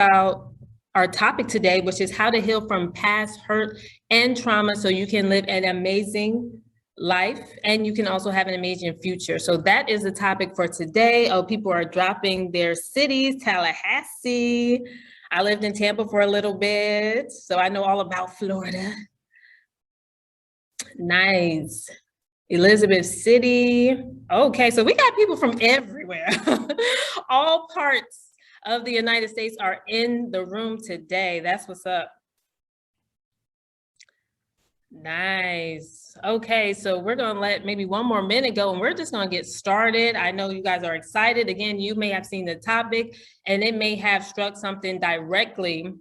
about our topic today, which is how to heal from past hurt and trauma so you can live an amazing life and you can also have an amazing future. So that is the topic for today. Oh, people are dropping their cities, Tallahassee. I lived in Tampa for a little bit, so I know all about Florida. Nice. Elizabeth City. Okay, so we got people from everywhere. All parts of the United States are in the room today. That's what's up. Nice. Okay, so we're going to let maybe one more minute go and we're just going to get started. I know you guys are excited. Again, you may have seen the topic and it may have struck something directly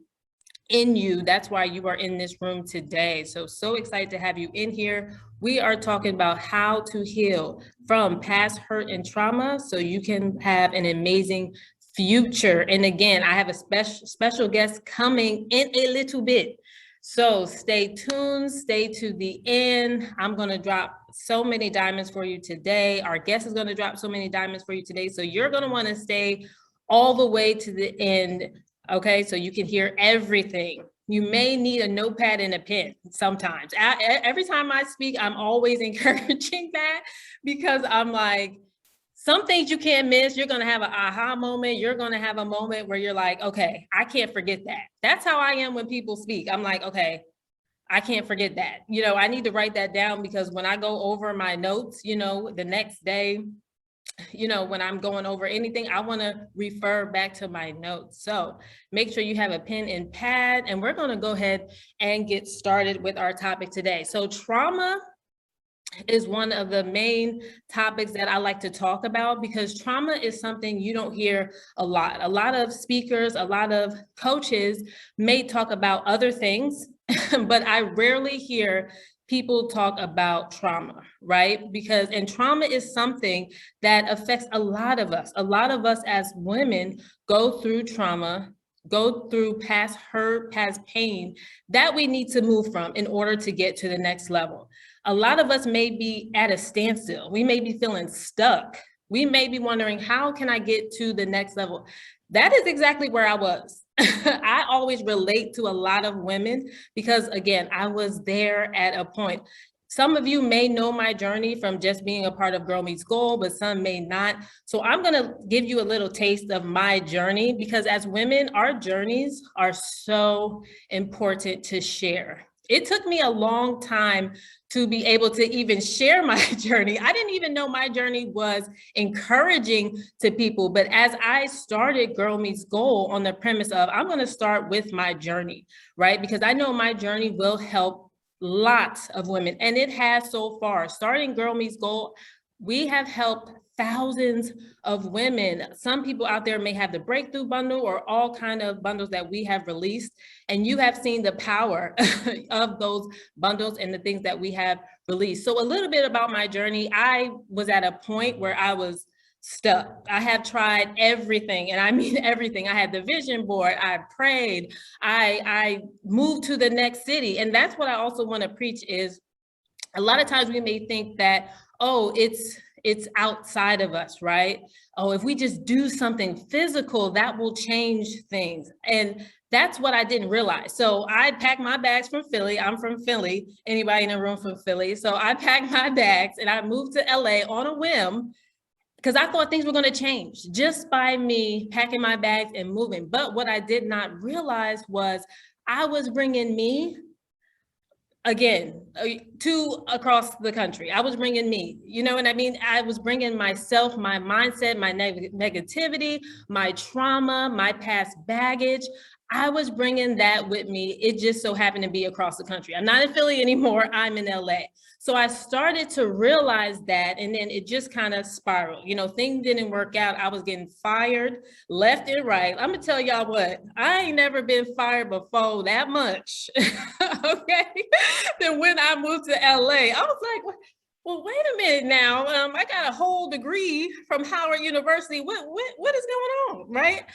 in you. That's why you are in this room today. So excited to have you in here. We are talking about how to heal from past hurt and trauma so you can have an amazing future. And again, I have a special guest coming in a little bit. So stay tuned, stay to the end. I'm going to drop so many diamonds for you today. Our guest is going to drop so many diamonds for you today. So you're going to want to stay all the way to the end. Okay, so you can hear everything. You may need a notepad and a pen sometimes. Every time I speak, I'm always encouraging that because I'm like, some things you can't miss. You're going to have an aha moment. You're going to have a moment where you're like, okay, I can't forget that. That's how I am when people speak. I'm like, okay, I can't forget that. You know, I need to write that down because when I go over my notes, you know, the next day, you know, when I'm going over anything, I want to refer back to my notes. So make sure you have a pen and pad, and we're going to go ahead and get started with our topic today. So trauma is one of the main topics that I like to talk about because trauma is something you don't hear a lot. A lot of speakers, a lot of coaches may talk about other things, but I rarely hear people talk about trauma, right? And trauma is something that affects a lot of us. A lot of us as women go through trauma, go through past hurt, past pain that we need to move from in order to get to the next level. A lot of us may be at a standstill. We may be feeling stuck. We may be wondering, how can I get to the next level? That is exactly where I was. I always relate to a lot of women because, again, I was there at a point. Some of you may know my journey from just being a part of Girl Meets Gold, but some may not. So I'm going to give you a little taste of my journey because as women, our journeys are so important to share. It took me a long time to be able to even share my journey. I didn't even know my journey was encouraging to people. But as I started Girl Meets Gold on the premise of, I'm going to start with my journey, right? Because I know my journey will help lots of women. And it has so far. Starting Girl Meets Gold, we have helped thousands of women. Some people out there may have the breakthrough bundle or all kind of bundles that we have released. And you have seen the power of those bundles and the things that we have released. So a little bit about my journey. I was at a point where I was stuck. I have tried everything, and I mean everything. I had the vision board, I prayed, I moved to the next city. And that's what I also want to preach is a lot of times we may think that, oh, it's outside of us, right? Oh, if we just do something physical, that will change things. And that's what I didn't realize. So I packed my bags from Philly. I'm from Philly. Anybody in the room from Philly? So I packed my bags and I moved to LA on a whim because I thought things were going to change just by me packing my bags and moving. But what I did not realize was I was bringing me again, to across the country. I was bringing me, you know what I mean? I was bringing myself, my mindset, my negativity, my trauma, my past baggage. I was bringing that with me. It just so happened to be across the country. I'm not in Philly anymore. I'm in LA. So I started to realize that, and then it just kind of spiraled. You know, things didn't work out. I was getting fired left and right. I'm gonna tell y'all what, I ain't never been fired before that much. Okay. Then when I moved to LA, I was like, well, wait a minute now. I got a whole degree from Howard University. What is going on, right?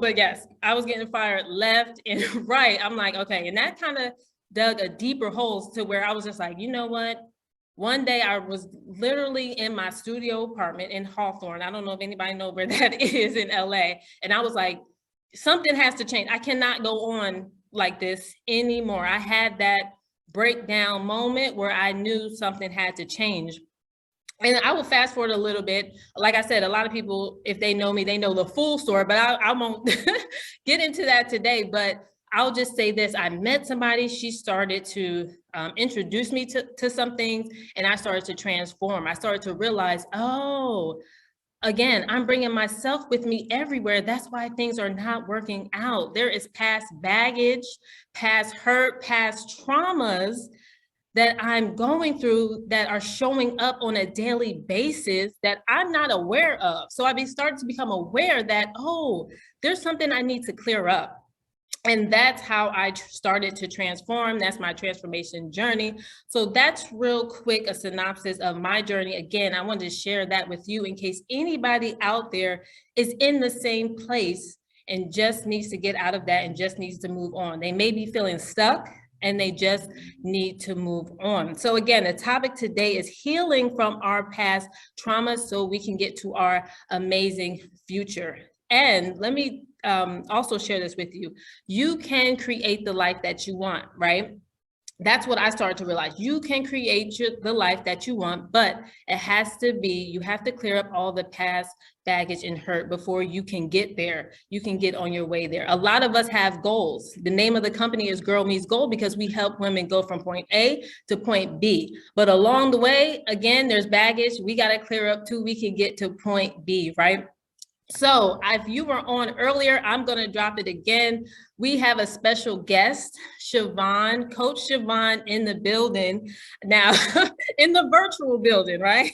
But yes, I was getting fired left and right. I'm like, okay, and that kind of dug a deeper hole to where I was just like, you know what? One day I was literally in my studio apartment in Hawthorne. I don't know if anybody knows where that is in LA. And I was like, something has to change. I cannot go on like this anymore. I had that breakdown moment where I knew something had to change. And I will fast forward a little bit. Like I said, a lot of people, if they know me, they know the full story, but I won't get into that today. But I'll just say this. I met somebody, she started to introduce me to some things, and I started to transform. I started to realize, oh, again, I'm bringing myself with me everywhere. That's why things are not working out. There is past baggage, past hurt, past traumas that I'm going through that are showing up on a daily basis that I'm not aware of. So I started to become aware that, oh, there's something I need to clear up. And that's how I started to transform. That's my transformation journey. So that's real quick, a synopsis of my journey. Again, I wanted to share that with you in case anybody out there is in the same place and just needs to get out of that and just needs to move on. They may be feeling stuck and they just need to move on. So again, the topic today is healing from our past trauma so we can get to our amazing future. And let me also share this with you. You can create the life that you want, right? That's what I started to realize. You can create the life that you want, but it has to be, you have to clear up all the past baggage and hurt before you can get there. You can get on your way there. A lot of us have goals. The name of the company is Girl Meets Goal because we help women go from point A to point B. But along the way, again, there's baggage we got to clear up too. We can get to point B, right? So if you were on earlier, I'm going to drop it again. We have a special guest, Siobhan, Coach Siobhan in the building now, in the virtual building, right?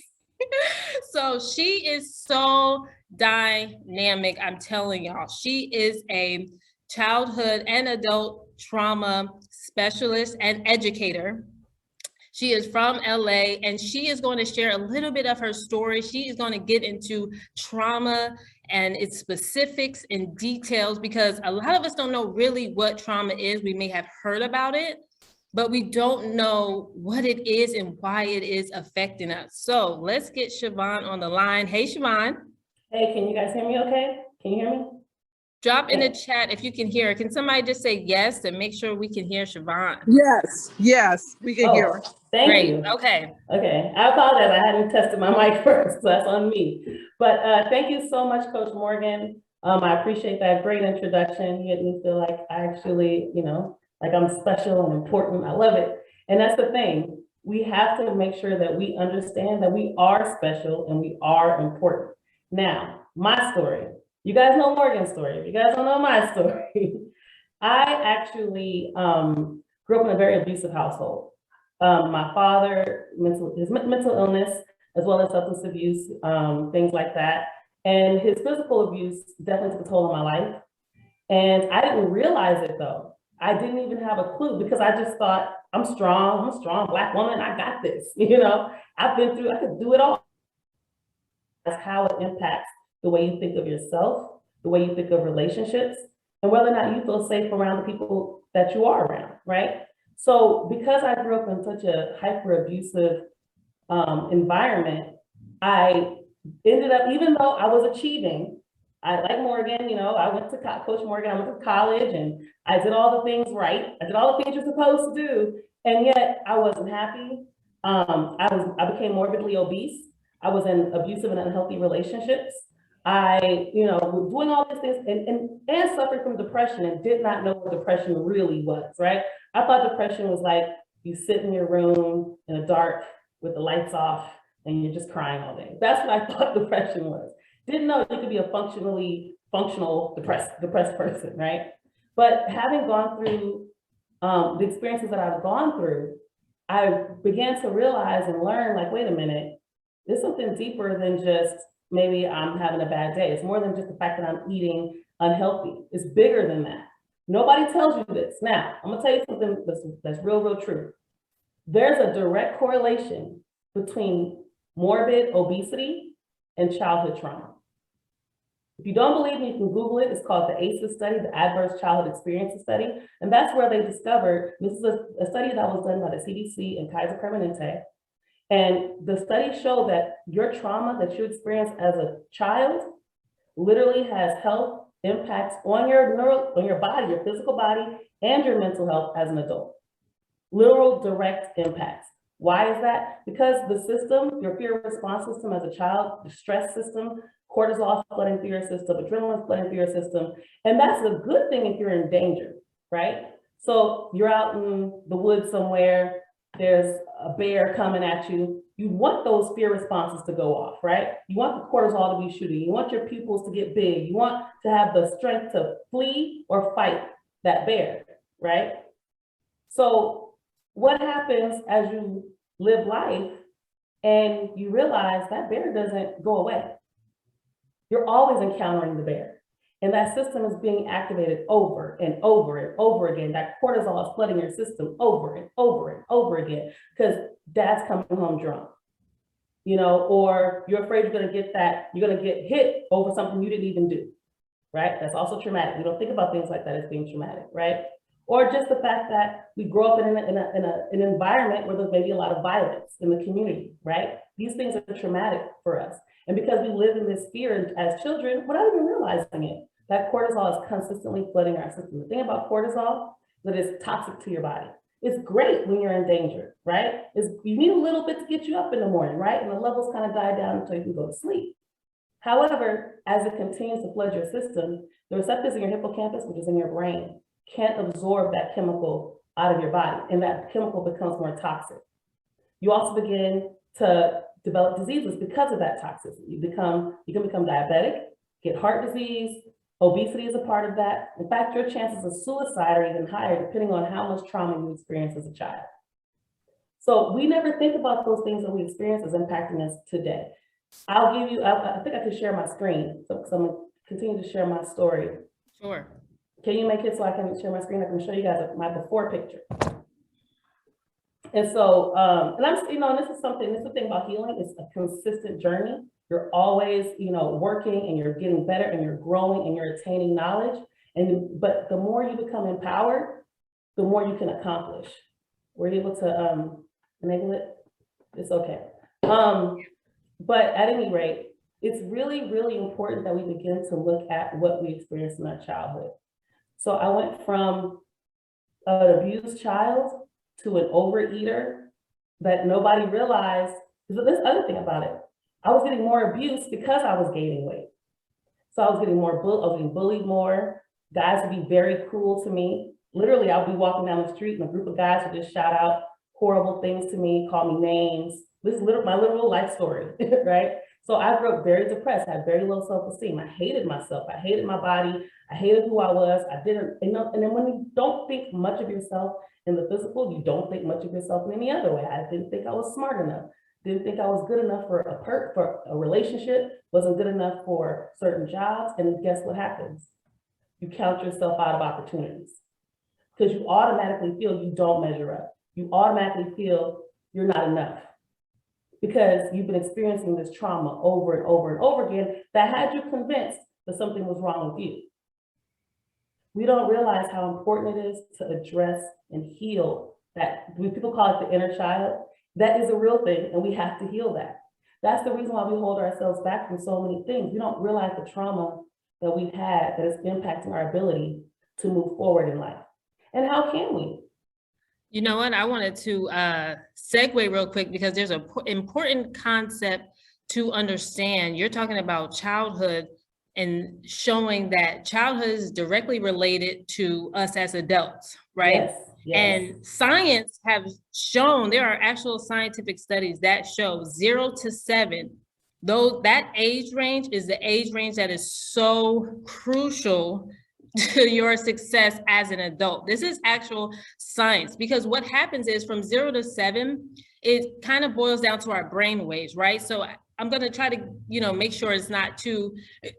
So she is so dynamic. I'm telling y'all, she is a childhood and adult trauma specialist and educator. She is from LA and she is going to share a little bit of her story. She is going to get into trauma and its specifics and details because a lot of us don't know really what trauma is. We may have heard about it, but we don't know what it is and why it is affecting us. So let's get Siobhan on the line. Hey, Siobhan. Hey, can you guys hear me okay? Can you hear me? Drop in the chat if you can hear. Can somebody just say yes and make sure we can hear Siobhan? Yes, we can hear her. Thank you. Okay. Okay, I apologize. I hadn't tested my mic first, so that's on me. But thank you so much, Coach Morgan. I appreciate that great introduction. You made me feel like I actually, like I'm special and important. I love it. And that's the thing. We have to make sure that we understand that we are special and we are important. Now, my story. You guys know Morgan's story. If you guys don't know my story, I actually grew up in a very abusive household. My father, his mental illness, as well as substance abuse, things like that. And his physical abuse definitely took a toll on my life. And I didn't realize it though. I didn't even have a clue because I just thought, I'm a strong Black woman, I got this. I've been through, I could do it all. That's how it impacts the way you think of yourself, the way you think of relationships, and whether or not you feel safe around the people that you are around, right? So because I grew up in such a hyper abusive environment, I ended up, even though I was achieving, I like Morgan, I went to Coach Morgan, I went to college and I did all the things right. I did all the things you're supposed to do. And yet I wasn't happy. I became morbidly obese. I was in abusive and unhealthy relationships. I, was doing all these things and suffered from depression and did not know what depression really was, right? I thought depression was like you sit in your room in the dark with the lights off and you're just crying all day. That's what I thought depression was. Didn't know you could be a functional depressed person, right? But having gone through the experiences that I've gone through, I began to realize and learn like, wait a minute, there's something deeper than just maybe I'm having a bad day. It's more than just the fact that I'm eating unhealthy. It's bigger than that. Nobody tells you this. Now, I'm gonna tell you something that's real true. There's a direct correlation between morbid obesity and childhood trauma. If you don't believe me, you can Google it. It's called the ACEs study, the Adverse Childhood Experiences study. And that's where they discovered, this is a study that was done by the CDC and Kaiser Permanente. And the study showed that your trauma that you experienced as a child literally has health impacts on your body, your physical body, and your mental health as an adult. Literal direct impacts. Why is that? Because the system, your fear response system as a child, the stress system, cortisol flooding through your system, adrenaline flooding through your system, and that's a good thing if you're in danger, right? So you're out in the woods somewhere, there's a bear coming at you. You want those fear responses to go off, right? You want the cortisol to be shooting. You want your pupils to get big. You want to have the strength to flee or fight that bear, right? So what happens as you live life and you realize that bear doesn't go away? You're always encountering the bear. And that system is being activated over and over and over again. That cortisol is flooding your system over and over and over again because dad's coming home drunk, you know, or you're afraid you're gonna get hit over something you didn't even do, right? That's also traumatic. We don't think about things like that as being traumatic, right? Or just the fact that we grow up in an environment where there's maybe a lot of violence in the community, right? These things are traumatic for us. And because we live in this fear as children, without even realizing it, that cortisol is consistently flooding our system. The thing about cortisol is that it's toxic to your body. It's great when you're in danger, right? You need a little bit to get you up in the morning, right? And the levels kind of die down until you can go to sleep. However, as it continues to flood your system, the receptors in your hippocampus, which is in your brain, can't absorb that chemical out of your body, and that chemical becomes more toxic. You also begin to develop diseases because of that toxicity. You can become diabetic, get heart disease, obesity is a part of that. In fact, your chances of suicide are even higher depending on how much trauma you experience as a child. So we never think about those things that we experience as impacting us today. I think I can share my screen. So I'm gonna continue to share my story. Sure. Can you make it so I can share my screen? I can show you guys my before picture. And so, and I'm, you know, this is the thing about healing, it's a consistent journey. You're always, you know, working and you're getting better and you're growing and you're attaining knowledge. But the more you become empowered, the more you can accomplish. We're able to enable it. It's okay. But at any rate, it's really, really important that we begin to look at what we experienced in our childhood. So I went from an abused child to an overeater that nobody realized. There's this other thing about it. I was getting more abuse because I was gaining weight. So I was getting bullied more. Guys would be very cruel to me. Literally, I would be walking down the street and a group of guys would just shout out horrible things to me, call me names. This is my literal life story, right? So I grew up very depressed, had very low self-esteem. I hated myself. I hated my body. I hated who I was. I didn't, you know, and then when you don't think much of yourself in the physical, you don't think much of yourself in any other way. I didn't think I was smart enough. Didn't think I was good enough for a relationship, wasn't good enough for certain jobs. And guess what happens? You count yourself out of opportunities because you automatically feel you don't measure up. You automatically feel you're not enough because you've been experiencing this trauma over and over and over again that had you convinced that something was wrong with you. We don't realize how important it is to address and heal that. When people call it the inner child, that is a real thing, and we have to heal that. That's the reason why we hold ourselves back from so many things. We don't realize the trauma that we've had that is impacting our ability to move forward in life. And how can we? You know what? I wanted to segue real quick because there's an important concept to understand. You're talking about childhood and showing that childhood is directly related to us as adults, right? Yes. Yes. And science have shown, there are actual scientific studies that show 0 to 7, though that age range is the age range that is so crucial to your success as an adult. This is actual science, because what happens is from 0 to 7, it kind of boils down to our brain waves, right? So I'm going to try to, you know, make sure it's not too,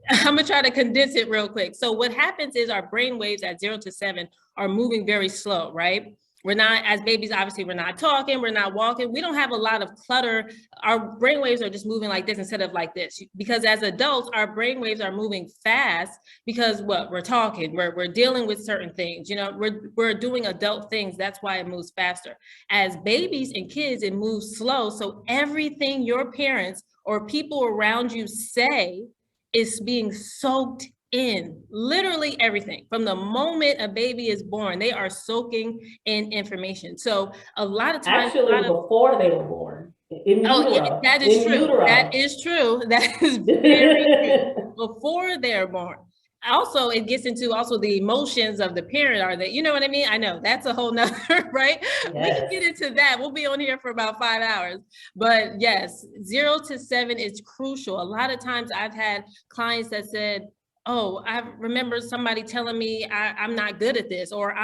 I'm going to try to condense it real quick. So what happens is our brain waves at 0 to 7 are moving very slow, right? We're not, as babies, obviously, we're not talking, we're not walking. We don't have a lot of clutter. Our brain waves are just moving like this instead of like this. Because as adults, our brain waves are moving fast because what? We're talking, we're dealing with certain things, you know, we're doing adult things. That's why it moves faster. As babies and kids, it moves slow. So everything your parents or people around you say is being soaked in literally everything. From the moment a baby is born, they are soaking in information. So a lot of times, Actually, before they were born, in oh, yeah, utero. that is in true. utero. That is true. That is very true. Before they're born. Also, it gets into also the emotions of the parent. Are they, you know what I mean? I know that's a whole nother, right? We can Yes. get into that. We'll be on here for about 5 hours. But yes, 0 to 7 is crucial. A lot of times I've had clients that said, oh, I remember somebody telling me I'm not good at this, or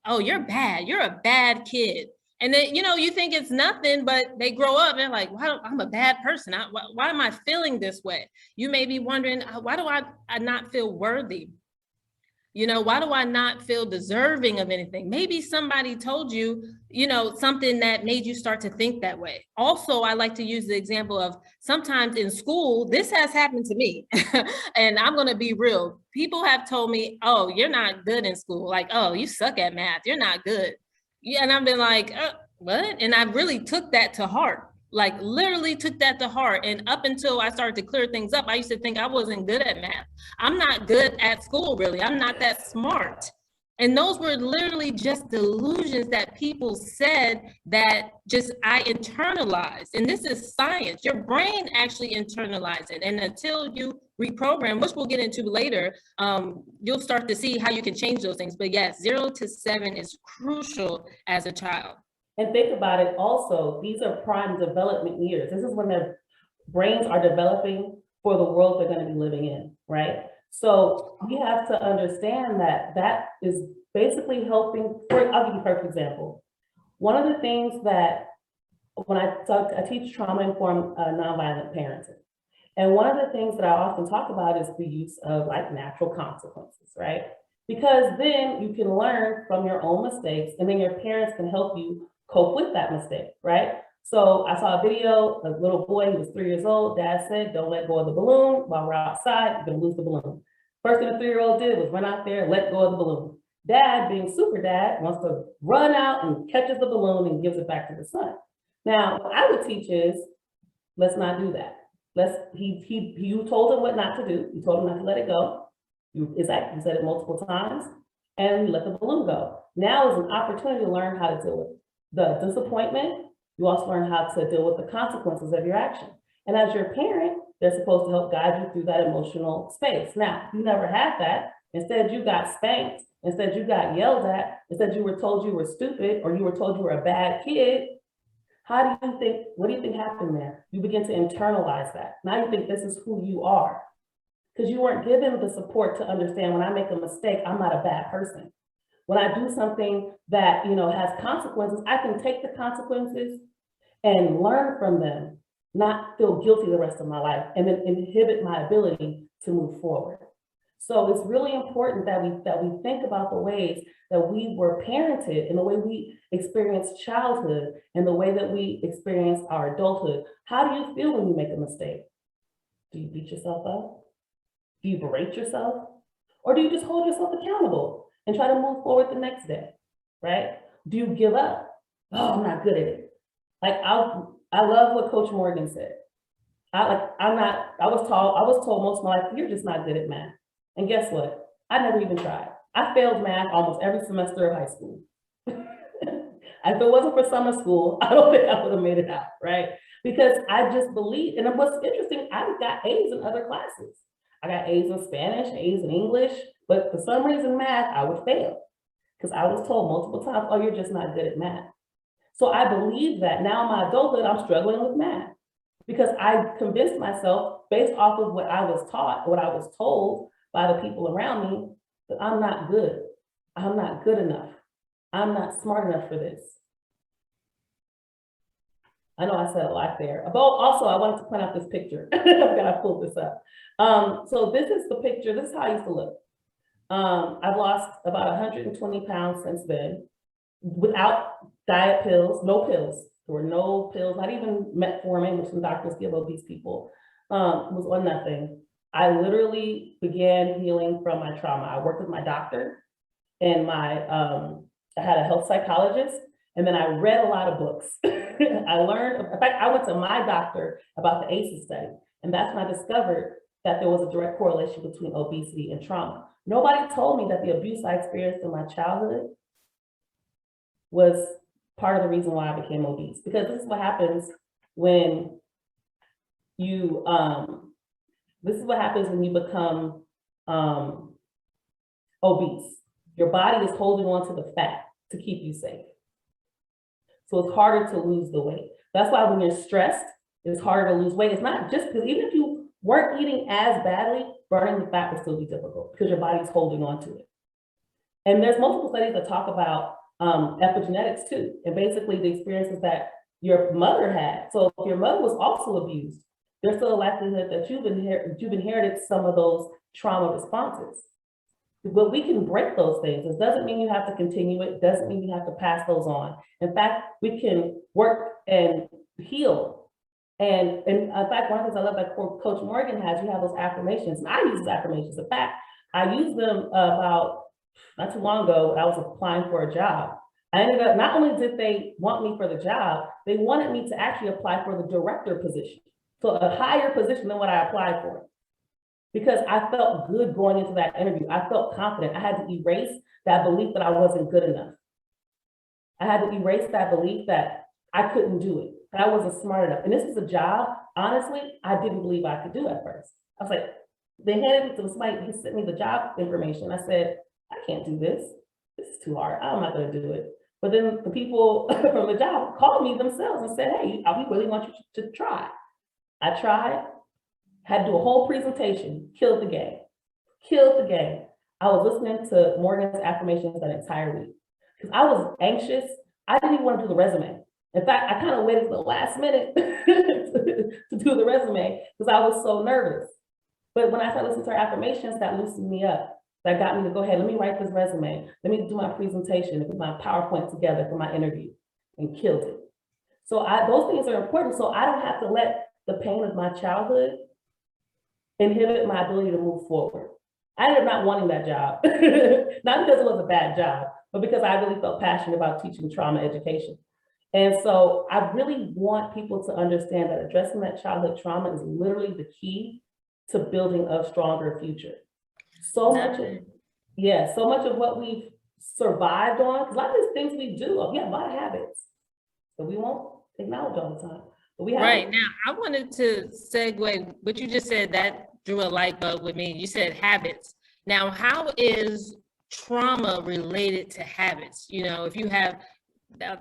oh, you're bad. You're a bad kid. And then, you know, you think it's nothing, but they grow up and they're like, why I'm a bad person. Why am I feeling this way? You may be wondering, why do I not feel worthy? You know, why do I not feel deserving of anything? Maybe somebody told you, you know, something that made you start to think that way. Also, I like to use the example of sometimes in school, this has happened to me. And I'm going to be real. People have told me, oh, you're not good in school. Like, oh, you suck at math. You're not good. Yeah, and I've been like, what? And I really took that to heart, like literally took that to heart. And up until I started to clear things up, I used to think I wasn't good at math. I'm not good at school, really. I'm not that smart. And those were literally just delusions that people said that just I internalized. And this is science. Your brain actually internalizes it. And until you reprogram, which we'll get into later, you'll start to see how you can change those things. But yes, 0 to 7 is crucial as a child. And think about it also, these are prime development years. This is when their brains are developing for the world they're going to be living in, right? So we have to understand that that is basically helping. I'll give you a perfect example. One of the things that when I teach trauma-informed nonviolent parenting. And one of the things that I often talk about is the use of like natural consequences, right? Because then you can learn from your own mistakes and then your parents can help you cope with that mistake, right? So I saw a video, a little boy, he was 3 years old. Dad said, don't let go of the balloon while we're outside, you're gonna lose the balloon. First thing the 3-year-old did was run out there, let go of the balloon. Dad, being super dad, wants to run out and catches the balloon and gives it back to the son. Now, what I would teach is, let's not do that. You told him what not to do. You told him not to let it go. You said it multiple times and let the balloon go. Now is an opportunity to learn how to deal with the disappointment. You also learn how to deal with the consequences of your action. And as your parent, they're supposed to help guide you through that emotional space. Now, you never had that. Instead, you got spanked. Instead, you got yelled at. Instead, you were told you were stupid or you were told you were a bad kid. What do you think happened there? You begin to internalize that. Now you think this is who you are because you weren't given the support to understand when I make a mistake, I'm not a bad person. When I do something that, has consequences, I can take the consequences and learn from them, not feel guilty the rest of my life, and then inhibit my ability to move forward. So it's really important that we think about the ways that we were parented and the way we experienced childhood and the way that we experienced our adulthood. How do you feel when you make a mistake? Do you beat yourself up? Do you berate yourself? Or do you just hold yourself accountable and try to move forward the next day, right? Do you give up? Oh, I'm not good at it. Like I love what Coach Morgan said. I was told most of my life, you're just not good at math. And guess what? I never even tried. I failed math almost every semester of high school. If it wasn't for summer school, I don't think I would have made it out, right? Because I just believe, and what's interesting, I got A's in other classes. I got A's in Spanish, A's in English, but for some reason math, I would fail. Because I was told multiple times, oh, you're just not good at math. So I believe that now in my adulthood, I'm struggling with math. Because I convinced myself, based off of what I was taught, what I was told, by the people around me, that I'm not good. I'm not good enough. I'm not smart enough for this. I know I said a lot there. Also, I wanted to point out this picture. I've got to pull this up. So this is the picture. This is how I used to look. I've lost about 120 pounds since then, without diet pills, no pills. There were no pills, not even metformin, which some doctors give obese people. Was on nothing. I literally began healing from my trauma. I worked with my doctor and I had a health psychologist, and then I read a lot of books. I learned, in fact, I went to my doctor about the ACEs study, and that's when I discovered that there was a direct correlation between obesity and trauma. Nobody told me that the abuse I experienced in my childhood was part of the reason why I became obese. Because this is what happens when you, become obese. Your body is holding on to the fat to keep you safe. So it's harder to lose the weight. That's why when you're stressed, it's harder to lose weight. It's not just because even if you weren't eating as badly, burning the fat would still be difficult because your body's holding on to it. And there's multiple studies that talk about epigenetics too, and basically the experiences that your mother had. So if your mother was also abused, there's still a likelihood that you've inherited some of those trauma responses. But we can break those things. It doesn't mean you have to continue it. Doesn't mean you have to pass those on. In fact, we can work and heal. And in fact, one of the things I love that Coach Morgan has, you have those affirmations. And I use those affirmations. In fact, I used them about not too long ago when I was applying for a job. I ended up, not only did they want me for the job, they wanted me to actually apply for the director position. So a higher position than what I applied for. Because I felt good going into that interview. I felt confident. I had to erase that belief that I wasn't good enough. I had to erase that belief that I couldn't do it, that I wasn't smart enough. And this is a job, honestly, I didn't believe I could do at first. I was like, they handed it to somebody who sent me the job information. I said, I can't do this. This is too hard. I'm not going to do it. But then the people from the job called me themselves and said, hey, we really want you to try. I tried. Had to do a whole presentation, killed the game. I was listening to Morgan's affirmations that entire week because I was anxious. I didn't even want to do the resume. In fact, I kind of waited to the last minute to do the resume because I was so nervous. But when I started listening to her affirmations, that loosened me up. That got me to go ahead, let me write this resume. Let me do my presentation and put my PowerPoint together for my interview, and killed it. So those things are important. So I don't have to let the pain of my childhood inhibit my ability to move forward. I ended up not wanting that job, not because it was a bad job, but because I really felt passionate about teaching trauma education. And so I really want people to understand that addressing that childhood trauma is literally the key to building a stronger future. So much of what we've survived on, because a lot of these things we do, we have a lot of habits that we won't acknowledge all the time. Right now, I wanted to segue what you just said, that drew a light bulb with me. You said habits. Now, how is trauma related to habits? You know, if you have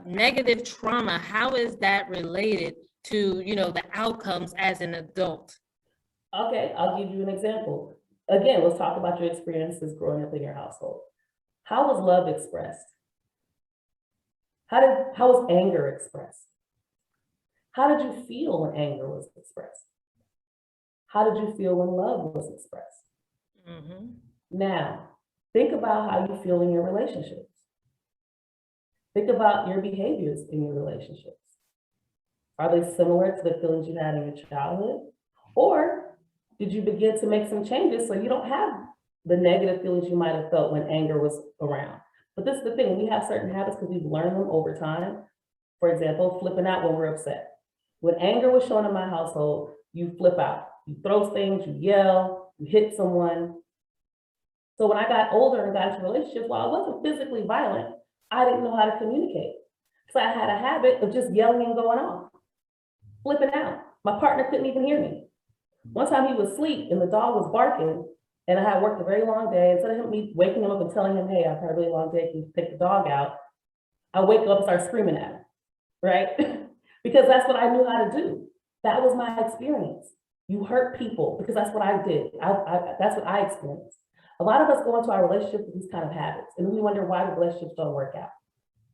negative trauma, how is that related to, the outcomes as an adult? Okay, I'll give you an example. Again, let's talk about your experiences growing up in your household. How was love expressed? How was anger expressed? How did you feel when anger was expressed? How did you feel when love was expressed? Mm-hmm. Now, think about how you feel in your relationships. Think about your behaviors in your relationships. Are they similar to the feelings you had in your childhood? Or did you begin to make some changes so you don't have the negative feelings you might have felt when anger was around? But this is the thing, we have certain habits because we've learned them over time. For example, flipping out when we're upset. When anger was shown in my household, you flip out. You throw things, you yell, you hit someone. So when I got older and got into relationships, while I wasn't physically violent, I didn't know how to communicate. So I had a habit of just yelling and going on, flipping out. My partner couldn't even hear me. One time he was asleep and the dog was barking, and I had worked a very long day. Instead of me waking him up and telling him, hey, I've had a really long day, can you take the dog out? I wake up and start screaming at him, right? Because that's what I knew how to do. That was my experience. You hurt people because that's what I did. That's what I experienced. A lot of us go into our relationships with these kind of habits, and we wonder why the relationships don't work out,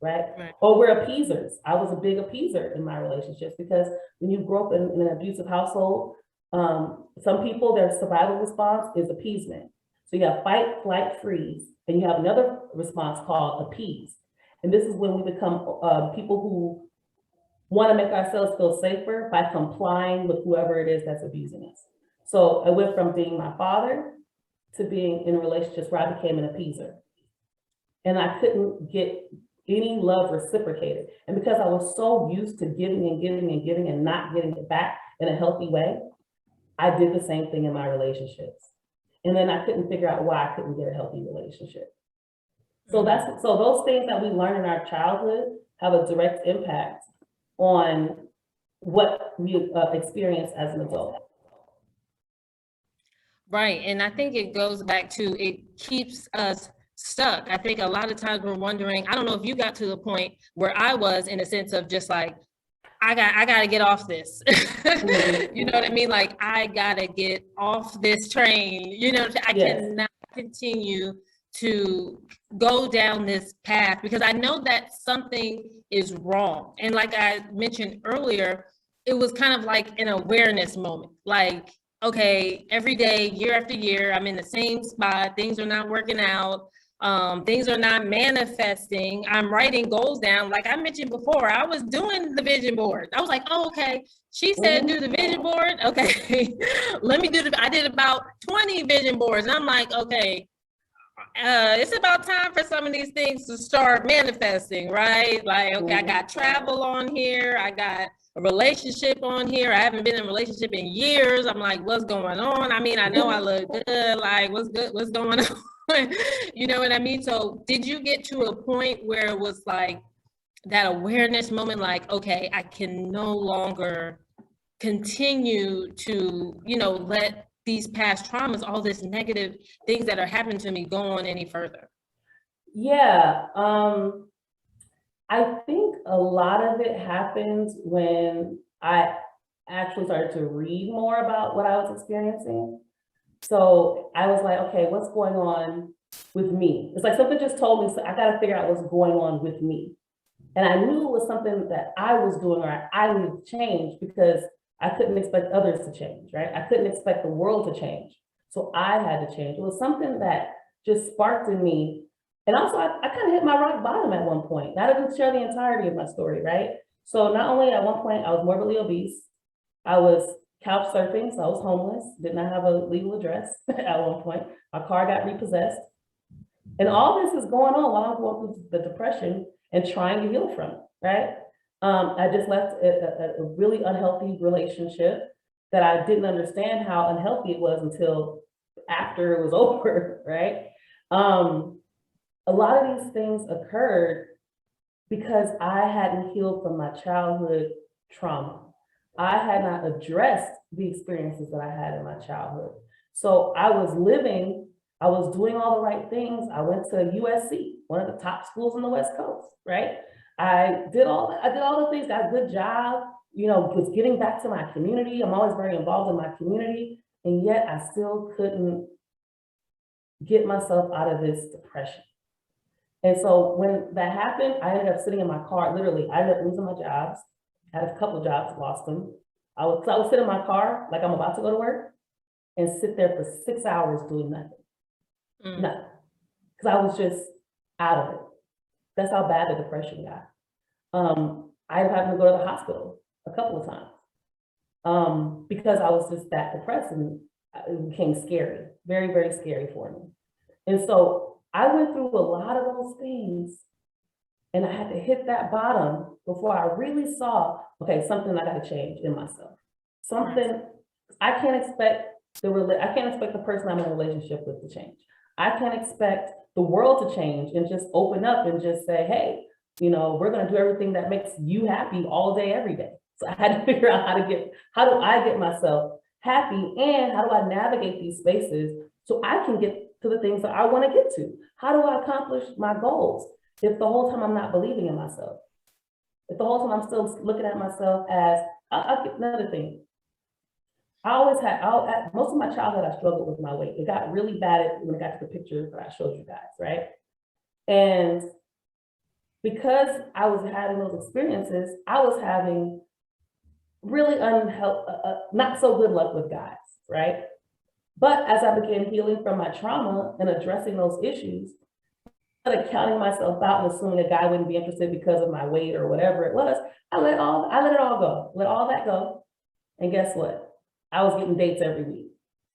right? Or we're appeasers. I was a big appeaser in my relationships because when you grow up in an abusive household, some people, their survival response is appeasement. So you have fight, flight, freeze, and you have another response called appease. And this is when we become people who want to make ourselves feel safer by complying with whoever it is that's abusing us. So I went from being my father to being in relationships where I became an appeaser. And I couldn't get any love reciprocated. And because I was so used to giving and giving and giving and not getting it back in a healthy way, I did the same thing in my relationships. And then I couldn't figure out why I couldn't get a healthy relationship. So so those things that we learn in our childhood have a direct impact on what we experience as an adult. Right, and I think it goes back to, it keeps us stuck. I think a lot of times we're wondering, I don't know if you got to the point where I was, in a sense of just like, I gotta get off this. You know what I mean? Like, I gotta get off this train, you know, I Yes. cannot continue to go down this path because I know that something is wrong. And like I mentioned earlier, it was kind of like an awareness moment. Like, okay, every day, year after year, I'm in the same spot, things are not working out. Things are not manifesting. I'm writing goals down. Like I mentioned before, I was doing the vision board. I was like, oh, okay. She said, do the vision board. Okay, let me do I did about 20 vision boards. And I'm like, okay, it's about time for some of these things to start manifesting, right? Like, okay, I got travel on here. I got a relationship on here. I haven't been in a relationship in years. I'm like, what's going on? I mean, I know I look good. Like, what's good? What's going on? You know what I mean? So did you get to a point where it was like that awareness moment, like, okay, I can no longer continue to, you know, let these past traumas, all this negative things that are happening to me go on any further? Yeah, I think a lot of it happened when I actually started to read more about what I was experiencing. So I was like, okay, what's going on with me? It's like something just told me, so I got to figure out what's going on with me. And I knew it was something that I was doing or I needed to change because I couldn't expect others to change, right? I couldn't expect the world to change. So I had to change. It was something that just sparked in me. And also, I kind of hit my rock bottom at one point. I didn't share the entirety of my story, right? So not only at one point, I was morbidly obese, I was couch surfing, so I was homeless, did not have a legal address at one point. My car got repossessed. And all this is going on while I'm going through the depression and trying to heal from it, right? I just left a really unhealthy relationship that I didn't understand how unhealthy it was until after it was over, right? A lot of these things occurred because I hadn't healed from my childhood trauma. I had not addressed the experiences that I had in my childhood. So I was doing all the right things. I went to USC, one of the top schools on the West Coast, right? I did all the things, got a good job, you know, was getting back to my community. I'm always very involved in my community. And yet I still couldn't get myself out of this depression. And so when that happened, I ended up sitting in my car, literally, I ended up losing my jobs. I had a couple of jobs, lost them. I would sit in my car like I'm about to go to work and sit there for 6 hours doing nothing. Nothing. Because I was just out of it. That's how bad the depression got. I had to go to the hospital a couple of times because I was just that depressed and it became scary, very, very scary for me. And so I went through a lot of those things and I had to hit that bottom before I really saw, okay, something I got to change in myself. Something I can't expect the person I'm in a relationship with to change. I can't expect the world to change and just open up and just say, hey, you know, we're going to do everything that makes you happy all day, every day. So I had to figure out how do I get myself happy and how do I navigate these spaces so I can get to the things that I want to get to? How do I accomplish my goals if the whole time I'm not believing in myself? If the whole time I'm still looking at myself as, I'll get another thing. Most of my childhood, I struggled with my weight. It got really bad when it got to the pictures that I showed you guys, right? And because I was having those experiences, I was having really not so good luck with guys, right? But as I began healing from my trauma and addressing those issues, instead of counting myself out and assuming a guy wouldn't be interested because of my weight or whatever it was, I let it all go, let all that go. And guess what? I was getting dates every week,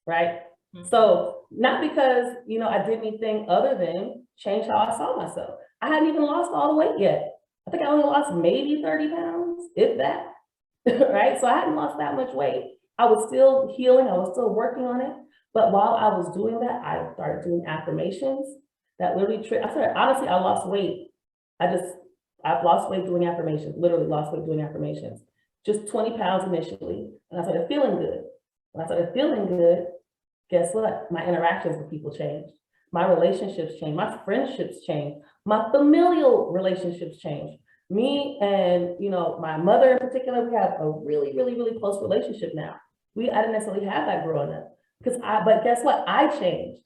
right? Mm-hmm. So not because, you know, I did anything other than change how I saw myself. I hadn't even lost all the weight yet. I think I only lost maybe 30 pounds, if that, right? So I hadn't lost that much weight. I was still healing, I was still working on it. But while I was doing that, I started doing affirmations that literally, I started, honestly, I lost weight. I've lost weight doing affirmations, literally lost weight doing affirmations. Just 20 pounds initially, and I started feeling good. When I started feeling good, guess what? My interactions with people changed. My relationships changed, my friendships changed, my familial relationships changed. Me and, my mother in particular, we have a really, really, really close relationship now. I didn't necessarily have that growing up but guess what? I changed.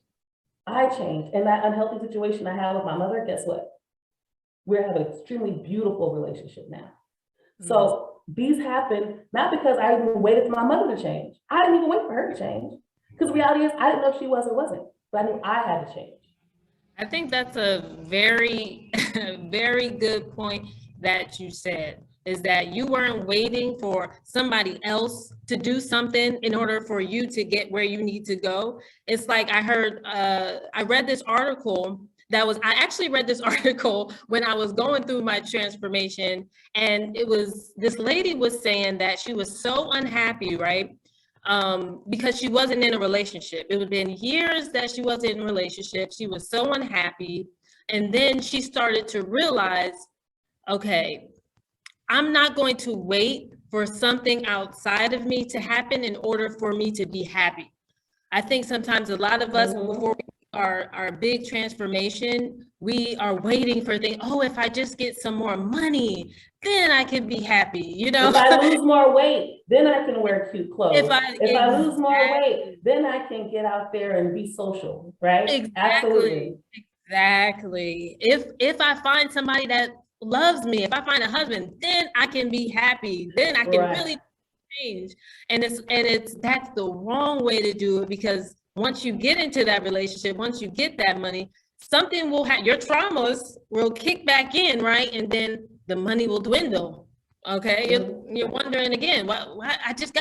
And that unhealthy situation I had with my mother, guess what? We have an extremely beautiful relationship now. So these happen not because I even waited for my mother to change. I didn't even wait for her to change. Because the reality is, I didn't know if she was or wasn't, but I knew I had to change. I think that's a very, very good point that you said, is that you weren't waiting for somebody else to do something in order for you to get where you need to go. It's like I read this article I actually read this article when I was going through my transformation, and this lady was saying that she was so unhappy, right? Because she wasn't in a relationship. It had been years that she wasn't in a relationship. She was so unhappy. And then she started to realize, okay, I'm not going to wait for something outside of me to happen in order for me to be happy. I think sometimes a lot of us, before our big transformation, we are waiting for things. Oh, if I just get some more money, then I can be happy, If I lose more weight, then I can wear cute clothes. If I lose more weight, then I can get out there and be social, right? Exactly. Absolutely. Exactly. If I find somebody that loves me, if I find a husband, then I can be happy. Then I can really change. And that's the wrong way to do it, because once you get into that relationship, once you get that money, something will happen. Your traumas will kick back in, right? And then the money will dwindle. Okay, you're wondering again, what I just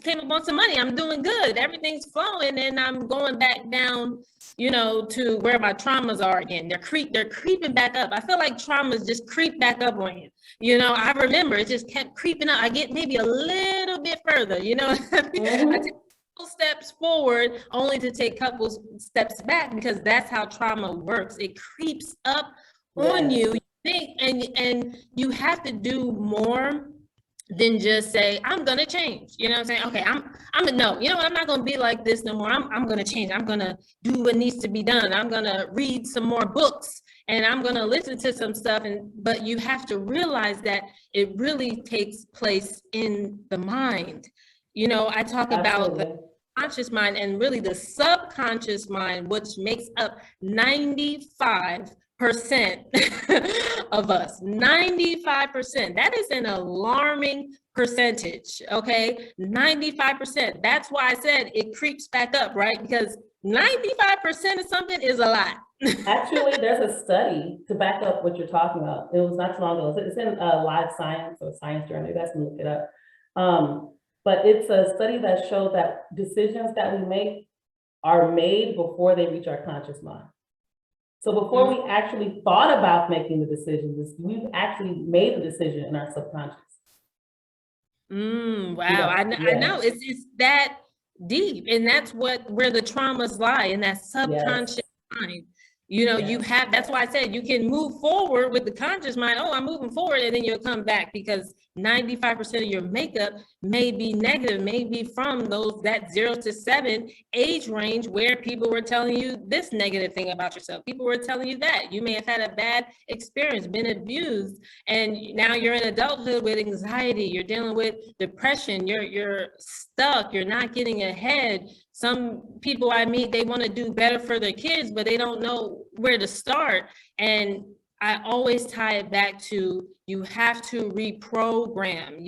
came up on some money. I'm doing good. Everything's flowing, and I'm going back down, to where my traumas are again. They're creeping back up. I feel like traumas just creep back up on you. I remember it just kept creeping up. I get maybe a little bit further, I take steps forward only to take a couple steps back, because that's how trauma works. It creeps up on you. And you have to do more than just say, I'm gonna change. You know what I'm saying? Okay, I'm not gonna be like this no more. I'm gonna change. I'm gonna do what needs to be done. I'm gonna read some more books, and I'm gonna listen to some stuff. But you have to realize that it really takes place in the mind. I talk about the conscious mind and really the subconscious mind, which makes up 95% of us. 95%. That is an alarming percentage. Okay, 95%. That's why I said it creeps back up, right? Because 95% of something is a lot. Actually, there's a study to back up what you're talking about. It was not too long ago. It's in Live Science or Science Journal. You guys can look it up. But it's a study that showed that decisions that we make are made before they reach our conscious mind. So before we actually thought about making the decisions, we've actually made the decision in our subconscious. Wow, I know it's that deep, and that's where the traumas lie, in that subconscious mind. That's why I said you can move forward with the conscious mind. Oh, I'm moving forward, and then you'll come back, because 95% of your makeup may be negative, maybe from that 0 to 7 age range, where people were telling you this negative thing about yourself. People were telling you that you may have had a bad experience, been abused, and now you're in adulthood with anxiety. You're dealing with depression. You're stuck. You're not getting ahead. Some people I meet, they want to do better for their kids, but they don't know where to start. And I always tie it back to, you have to reprogram.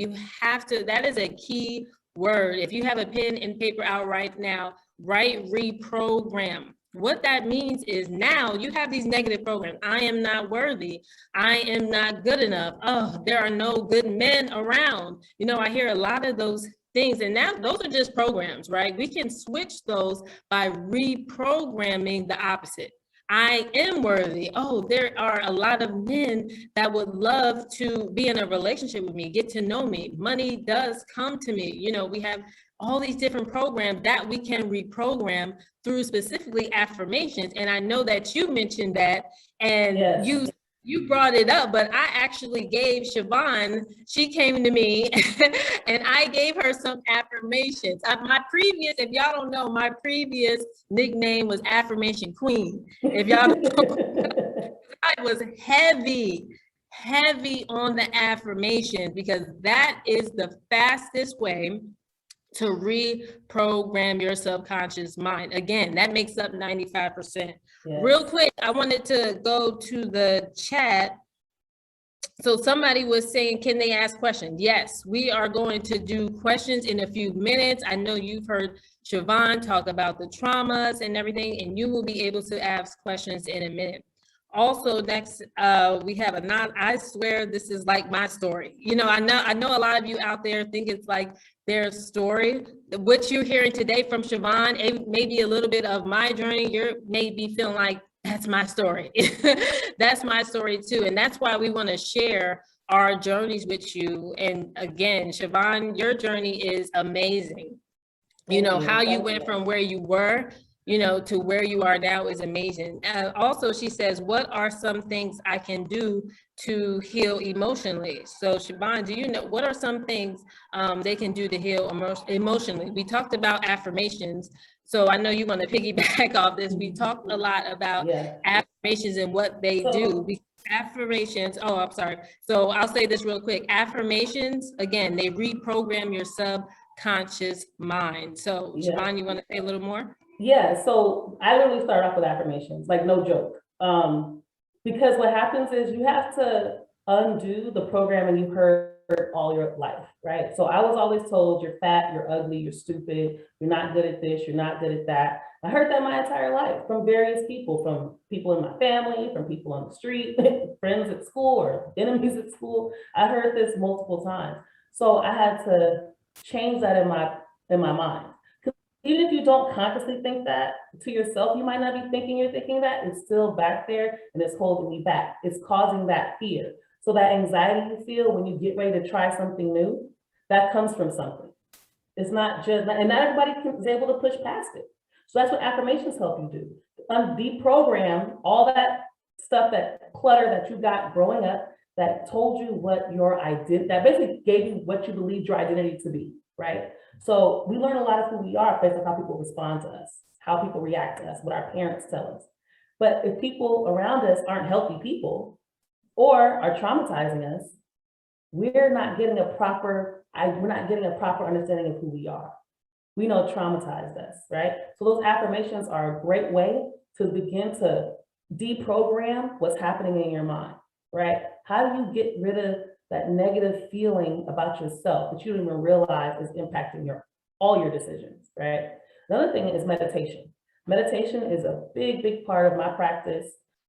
That is a key word. If you have a pen and paper out right now, write reprogram. What that means is, now you have these negative programs. I am not worthy. I am not good enough. Oh, there are no good men around. I hear a lot of those things, and those are just programs, right? We can switch those by reprogramming the opposite. I am worthy. Oh, there are a lot of men that would love to be in a relationship with me, get to know me. Money does come to me. You know, we have all these different programs that we can reprogram through specifically affirmations. And I know that you mentioned that, and Yes. you brought it up, but I actually gave Siobhan, she came to me and I gave her some affirmations. My previous, if y'all don't know, my previous nickname was Affirmation Queen. If y'all don't know, I was heavy on the affirmations because that is the fastest way to reprogram your subconscious mind. Again, that makes up 95%. Yes. Real quick, I wanted to go to the chat. So somebody was saying, can they ask questions? Yes, we are going to do questions in a few minutes. I know you've heard Siobhan talk about the traumas and everything, and you will be able to ask questions in a minute. Also, next, we have I swear this is like my story. You know, I know a lot of you out there think it's like their story. What you're hearing today from Siobhan, it may be a little bit of my journey. You're maybe feeling like that's my story. That's my story too. And that's why we want to share our journeys with you. And again, Siobhan, your journey is amazing. You know, how you went from where you were, you know, to where you are now is amazing. Also, she says, what are some things I can do to heal emotionally? So Siobhan, do you know, what are some things they can do to heal emotionally? We talked about affirmations. So I know you want to piggyback off this. We talked a lot about affirmations and what they do. Affirmations, oh, I'm sorry. So I'll say this real quick. Affirmations, again, they reprogram your subconscious mind. So Siobhan, you want to say a little more? Yeah, so I literally start off with affirmations, like no joke. Because what happens is you have to undo the programming you've heard all your life, right? So I was always told you're fat, you're ugly, you're stupid, you're not good at this, you're not good at that. I heard that my entire life from various people, from people in my family, from people on the street, friends at school or enemies at school. I heard this multiple times. So I had to change that in my mind. Even if you don't consciously think that to yourself, you might not be thinking you're thinking that. It's still back there and it's holding me back. It's causing that fear. So that anxiety you feel when you get ready to try something new, that comes from something. It's not just, and not everybody is able to push past it. So that's what affirmations help you do. Deprogram all that stuff, that clutter that you got growing up that told you what your identity, that basically gave you what you believed your identity to be, right? So we learn a lot of who we are based on how people respond to us, how people react to us, what our parents tell us. But if people around us aren't healthy people or are traumatizing us, we're not getting a proper understanding of who we are. We know traumatized us, right? So those affirmations are a great way to begin to deprogram what's happening in your mind, right? How do you get rid of that negative feeling about yourself that you don't even realize is impacting all your decisions, right? Another thing is meditation. Meditation is a big part of my practice.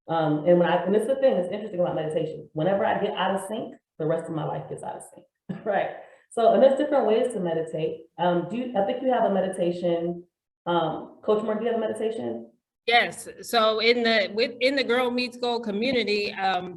And it's the thing that's interesting about meditation. Whenever I get out of sync, the rest of my life gets out of sync, right? So, and there's different ways to meditate. I think you have a meditation. Coach Moore, do you have a meditation? Yes. So in the Girl Meets Goal community,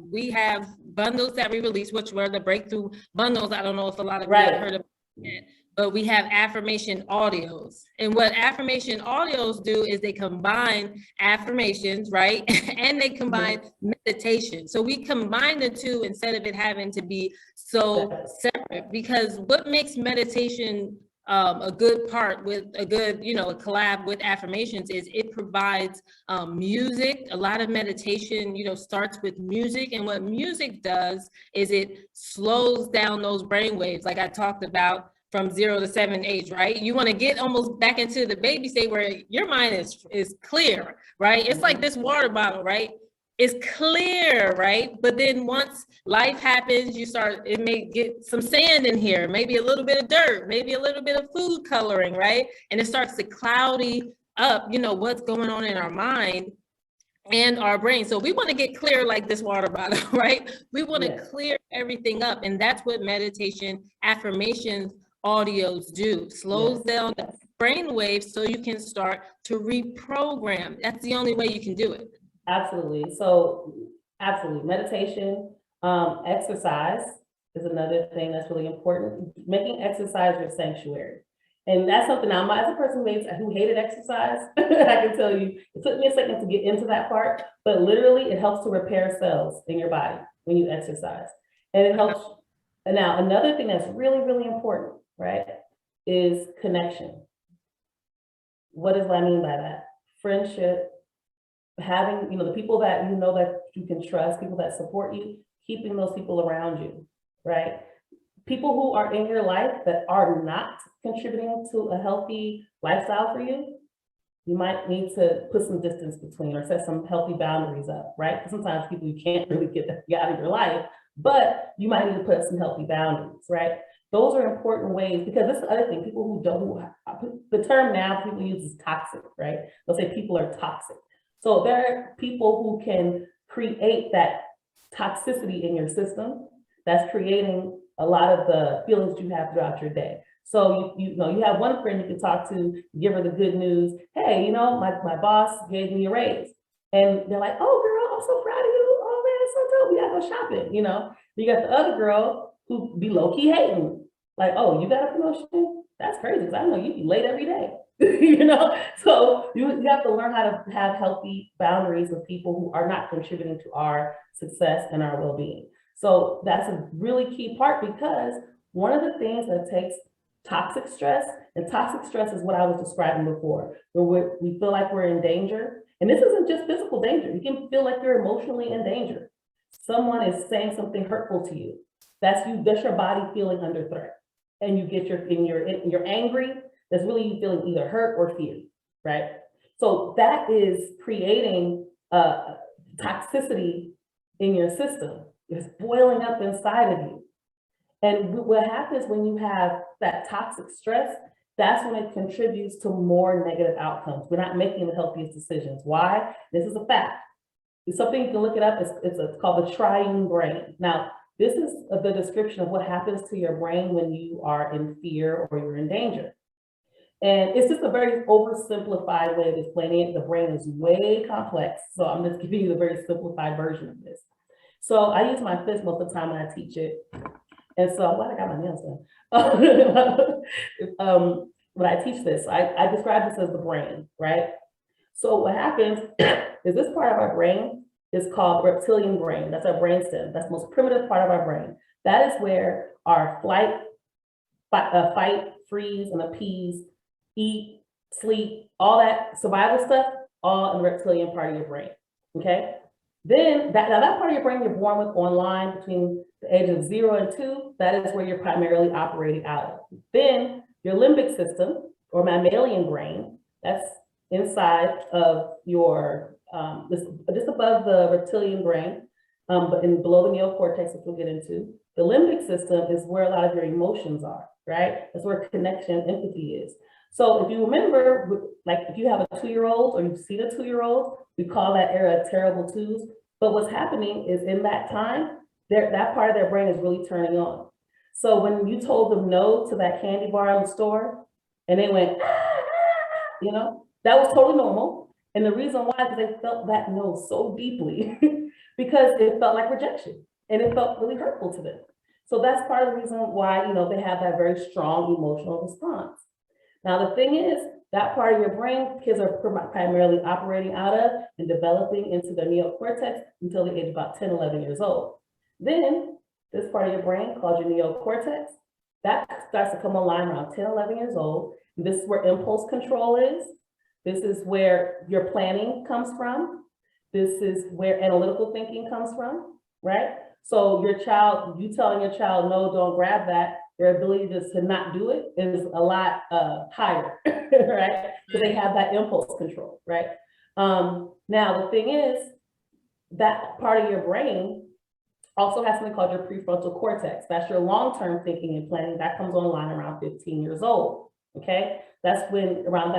we have bundles that we release, which were the breakthrough bundles. I don't know if a lot of you have heard of it, but we have affirmation audios. And what affirmation audios do is they combine affirmations, right? And they combine meditation. So we combine the two instead of it having to be so separate, because what makes meditation a good part with a good, a collab with affirmations is it provides music. A lot of meditation, starts with music. And what music does is it slows down those brain waves, like I talked about, from 0 to 7 age, right? You want to get almost back into the baby state where your mind is clear, right? It's like this water bottle, right? It's clear, right? But then once life happens, it may get some sand in here, maybe a little bit of dirt, maybe a little bit of food coloring, right? And it starts to cloudy up, what's going on in our mind and our brain. So we want to get clear like this water bottle, right? We want to clear everything up. And that's what meditation affirmations audios do. Slows down the brain waves so you can start to reprogram. That's the only way you can do it. Absolutely. So absolutely. Meditation, exercise is another thing that's really important. Making exercise your sanctuary. And that's something now, as a person who hated exercise, I can tell you, it took me a second to get into that part, but literally it helps to repair cells in your body when you exercise. And it helps. And now another thing that's really, really important, right, is connection. What does I mean by that? Friendship, having, the people that that you can trust, people that support you, keeping those people around you, right? People who are in your life that are not contributing to a healthy lifestyle for you, you might need to put some distance between or set some healthy boundaries up, right? Because sometimes people you can't really get out of your life, but you might need to put some healthy boundaries, right? Those are important ways, because this is the other thing, people who don't, the term now people use is toxic, right? They'll say people are toxic. So there are people who can create that toxicity in your system that's creating a lot of the feelings you have throughout your day. So you have one friend you can talk to, give her the good news. Hey, my boss gave me a raise. And they're like, oh girl, I'm so proud of you. Oh man, it's so dope. We gotta go shopping, You got the other girl who be low-key hating. Like, oh, you got a promotion? That's crazy, because I know you be late every day. So you have to learn how to have healthy boundaries with people who are not contributing to our success and our well-being. So that's a really key part, because one of the things that takes toxic stress, and toxic stress is what I was describing before, where we feel like we're in danger. And this isn't just physical danger. You can feel like you're emotionally in danger. Someone is saying something hurtful to you. That's your body feeling under threat. And you get you're angry. That's really you feeling either hurt or fear, right? So that is creating toxicity in your system. It's boiling up inside of you. And what happens when you have that toxic stress, that's when it contributes to more negative outcomes. We're not making the healthiest decisions. Why? This is a fact. It's something you can look it up. It's called the triune brain. Now, this is the description of what happens to your brain when you are in fear or you're in danger. And it's just a very oversimplified way of explaining it. The brain is way complex. So I'm just giving you the very simplified version of this. So I use my fist most of the time when I teach it. And so I'm glad I got my nails done. When I teach this, I describe this as the brain, right? So what happens is this part of our brain is called reptilian brain. That's our brainstem. That's the most primitive part of our brain. That is where our fight, freeze, and appease, eat, sleep, all that survival stuff, all in the reptilian part of your brain, okay? Then that part of your brain you're born with online between the age of 0 and 2, that is where you're primarily operating out of. Then your limbic system or mammalian brain, that's inside of your, just above the reptilian brain, but below the neocortex, which we'll get into. The limbic system is where a lot of your emotions are, right? That's where connection, empathy is. So if you remember, like if you have a 2-year-old or you've seen a 2-year-old, we call that era terrible twos. But what's happening is in that time, that part of their brain is really turning on. So when you told them no to that candy bar in the store and they went, that was totally normal. And the reason why is they felt that no so deeply because it felt like rejection and it felt really hurtful to them. So that's part of the reason why, they have that very strong emotional response. Now, the thing is, that part of your brain, kids are primarily operating out of and developing into their neocortex until the age of about 10, 11 years old. Then this part of your brain called your neocortex, that starts to come online around 10, 11 years old. This is where impulse control is. This is where your planning comes from. This is where analytical thinking comes from, right? So you telling your child, no, don't grab that, their ability to not do it is a lot higher, right? Because they have that impulse control, right? Now, the thing is, that part of your brain also has something called your prefrontal cortex. That's your long-term thinking and planning. That comes online around 15 years old, okay? That's 15 is around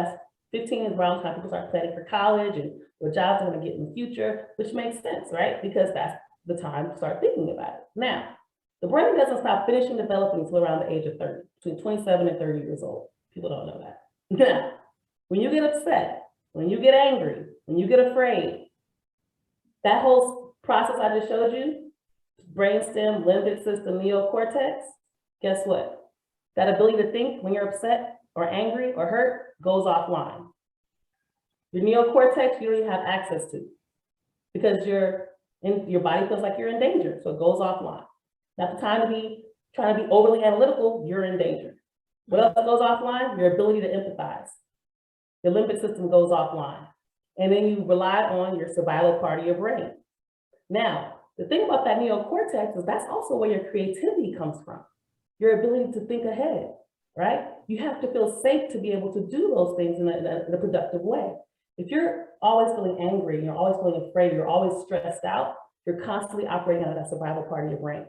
time people start planning for college and what jobs they're gonna get in the future, which makes sense, right? Because that's the time to start thinking about it. Now, the brain doesn't stop finishing developing until around the age of 30, between 27 and 30 years old. People don't know that. Now, when you get upset, when you get angry, when you get afraid, That whole process I just showed you, brainstem, limbic system, neocortex, guess what? That ability to think when you're upset or angry or hurt goes offline. Your neocortex, you don't even have access to because your body feels like you're in danger, so it goes offline. Not the time to be trying to be overly analytical, you're in danger. What else goes offline? Your ability to empathize. The limbic system goes offline. And then you rely on your survival part of your brain. Now, the thing about that neocortex is that's also where your creativity comes from. Your ability to think ahead, right? You have to feel safe to be able to do those things in a productive way. If you're always feeling angry, you're always feeling afraid, you're always stressed out, you're constantly operating out of that survival part of your brain.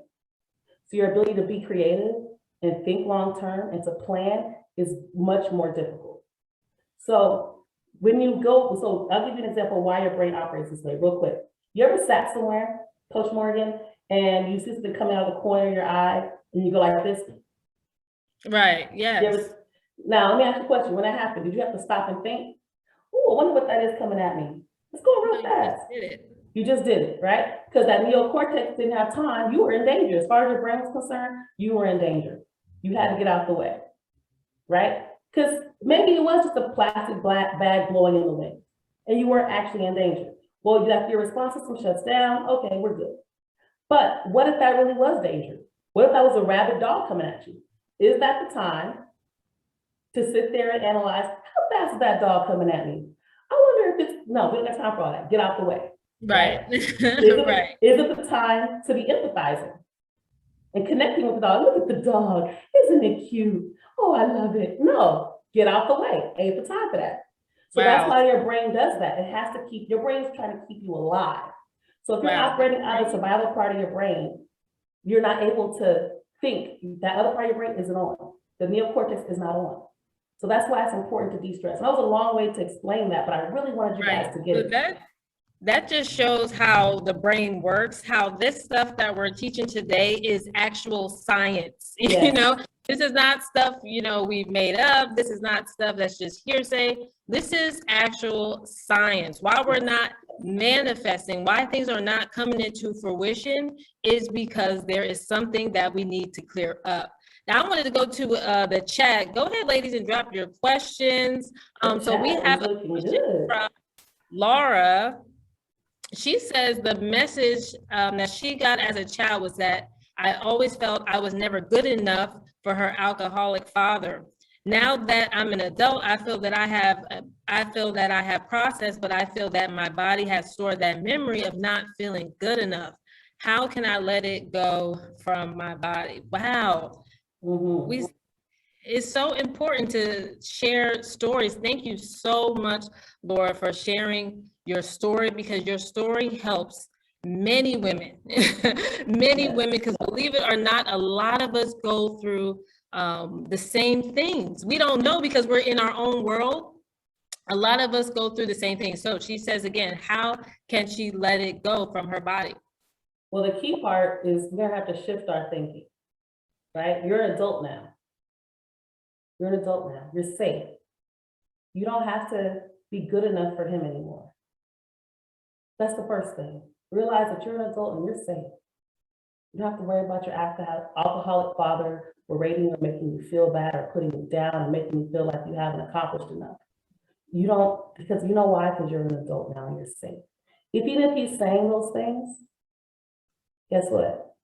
So your ability to be creative and think long-term and to plan is much more difficult. So when you go, so I'll give you an example of why your brain operates this way real quick. You ever sat somewhere, Coach Morgan, and you see something coming out of the corner of your eye and you go like this? Right, yes. Now, let me ask you a question. When that happened, did you have to stop and think? Oh, I wonder what that is coming at me. Let's go real fast. You just did it, right? Because that neocortex didn't have time. You were in danger. As far as your brain was concerned, you were in danger. You had to get out the way, right? Because maybe it was just a plastic bag blowing in the wind and you weren't actually in danger. Well, your response system shuts down. Okay, we're good. But what if that really was danger? What if that was a rabid dog coming at you? Is that the time to sit there and analyze, how fast is that dog coming at me? I wonder if it's, no, we don't have time for all that. Get out the way. Right. Right. Is it the time to be empathizing and connecting with the dog? Look at the dog. Isn't it cute? Oh, I love it. No, get out the way. Ain't the time for that. So that's why your brain does that. It has to keep, your brain's trying to keep you alive. So if you're operating out of the survival part of your brain, you're not able to think. That other part of your brain isn't on. The neocortex is not on. So that's why it's important to de-stress. And that was a long way to explain that, but I really wanted you guys to get it. That just shows how the brain works, how this stuff that we're teaching today is actual science. Yes. You know, this is not stuff, you know, we've made up. This is not stuff that's just hearsay. This is actual science. Why we're not manifesting, why things are not coming into fruition is because there is something that we need to clear up. Now I wanted to go to the chat. Go ahead, ladies, and drop your questions. So we have a question from Laura. She says the message that she got as a child was that I always felt I was never good enough for her alcoholic father. Now that I'm an adult, I feel that I have processed, but I feel that my body has stored that memory of not feeling good enough. How can I let it go from my body? Wow. Mm-hmm. It's so important to share stories. Thank you so much, Laura, for sharing your story, because your story helps many women, many women, because believe it or not, a lot of us go through the same things. We don't know because we're in our own world. A lot of us go through the same thing. So she says again, how can she let it go from her body? Well, the key part is we're gonna have to shift our thinking, right? You're an adult now. You're an adult now. You're safe. You don't have to be good enough for him anymore. That's the first thing. Realize that you're an adult and you're safe. You don't have to worry about your alcoholic father berating you or making you feel bad or putting you down and making you feel like you haven't accomplished enough. You don't, because you know why? Because you're an adult now and you're safe. Even if he's saying those things, guess what?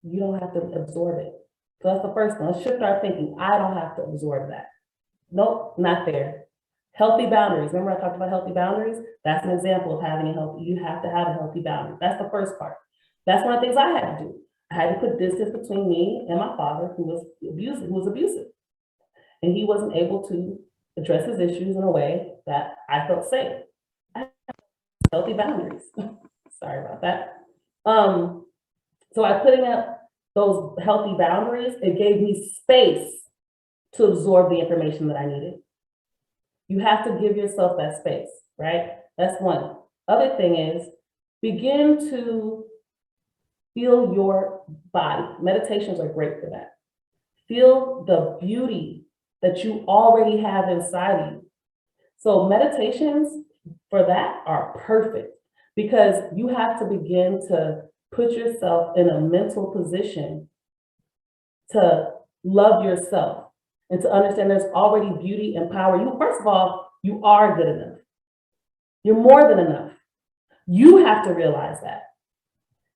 You don't have to absorb it. So that's the first thing. Let's shift our thinking. I don't have to absorb that. Nope, not there. Healthy boundaries. Remember I talked about healthy boundaries? That's an example of having a healthy, you have to have a healthy boundary. That's the first part. That's one of the things I had to do. I had to put distance between me and my father who was abusive. And he wasn't able to address his issues in a way that I felt safe. I had healthy boundaries. Sorry about that. So by putting up those healthy boundaries, it gave me space to absorb the information that I needed. You have to give yourself that space, right? That's one. Other thing is begin to feel your body. Meditations are great for that. Feel the beauty that you already have inside of you. So meditations for that are perfect. because you have to begin to put yourself in a mental position to love yourself and to understand there's already beauty and power. You, first of all, you are good enough. You're more than enough. You have to realize that.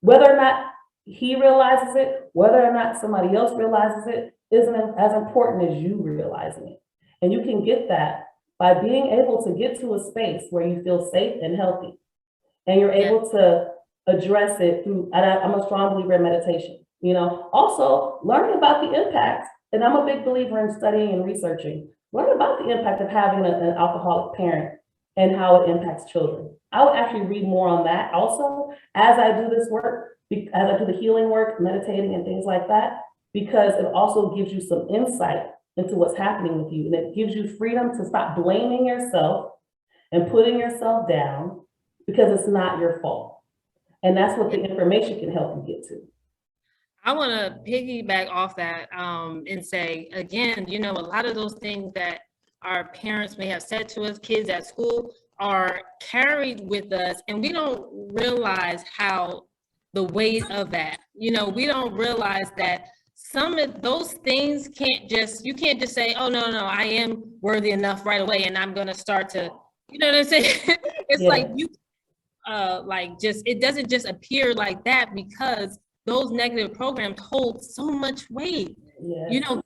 Whether or not he realizes it, whether or not somebody else realizes it, isn't as important as you realizing it. And you can get that by being able to get to a space where you feel safe and healthy. And you're able to address it through, and I'm a strong believer in meditation. You know, also learning about the impact, and I'm a big believer in studying and researching, learn about the impact of having an alcoholic parent and how it impacts children. I would actually read more on that also as I do this work, as I do the healing work, meditating and things like that, because it also gives you some insight into what's happening with you. And it gives you freedom to stop blaming yourself and putting yourself down because it's not your fault. And that's what the information can help you get to. I want to piggyback off that and say, again, you know, a lot of those things that our parents may have said to us, kids at school, are carried with us, and we don't realize how the weight of that, you know, we don't realize that some of those things you can't just say, oh, no, I am worthy enough right away, and I'm going to start to, you know what I'm saying? It's like you, it doesn't just appear like that, because those negative programs hold so much weight. You know,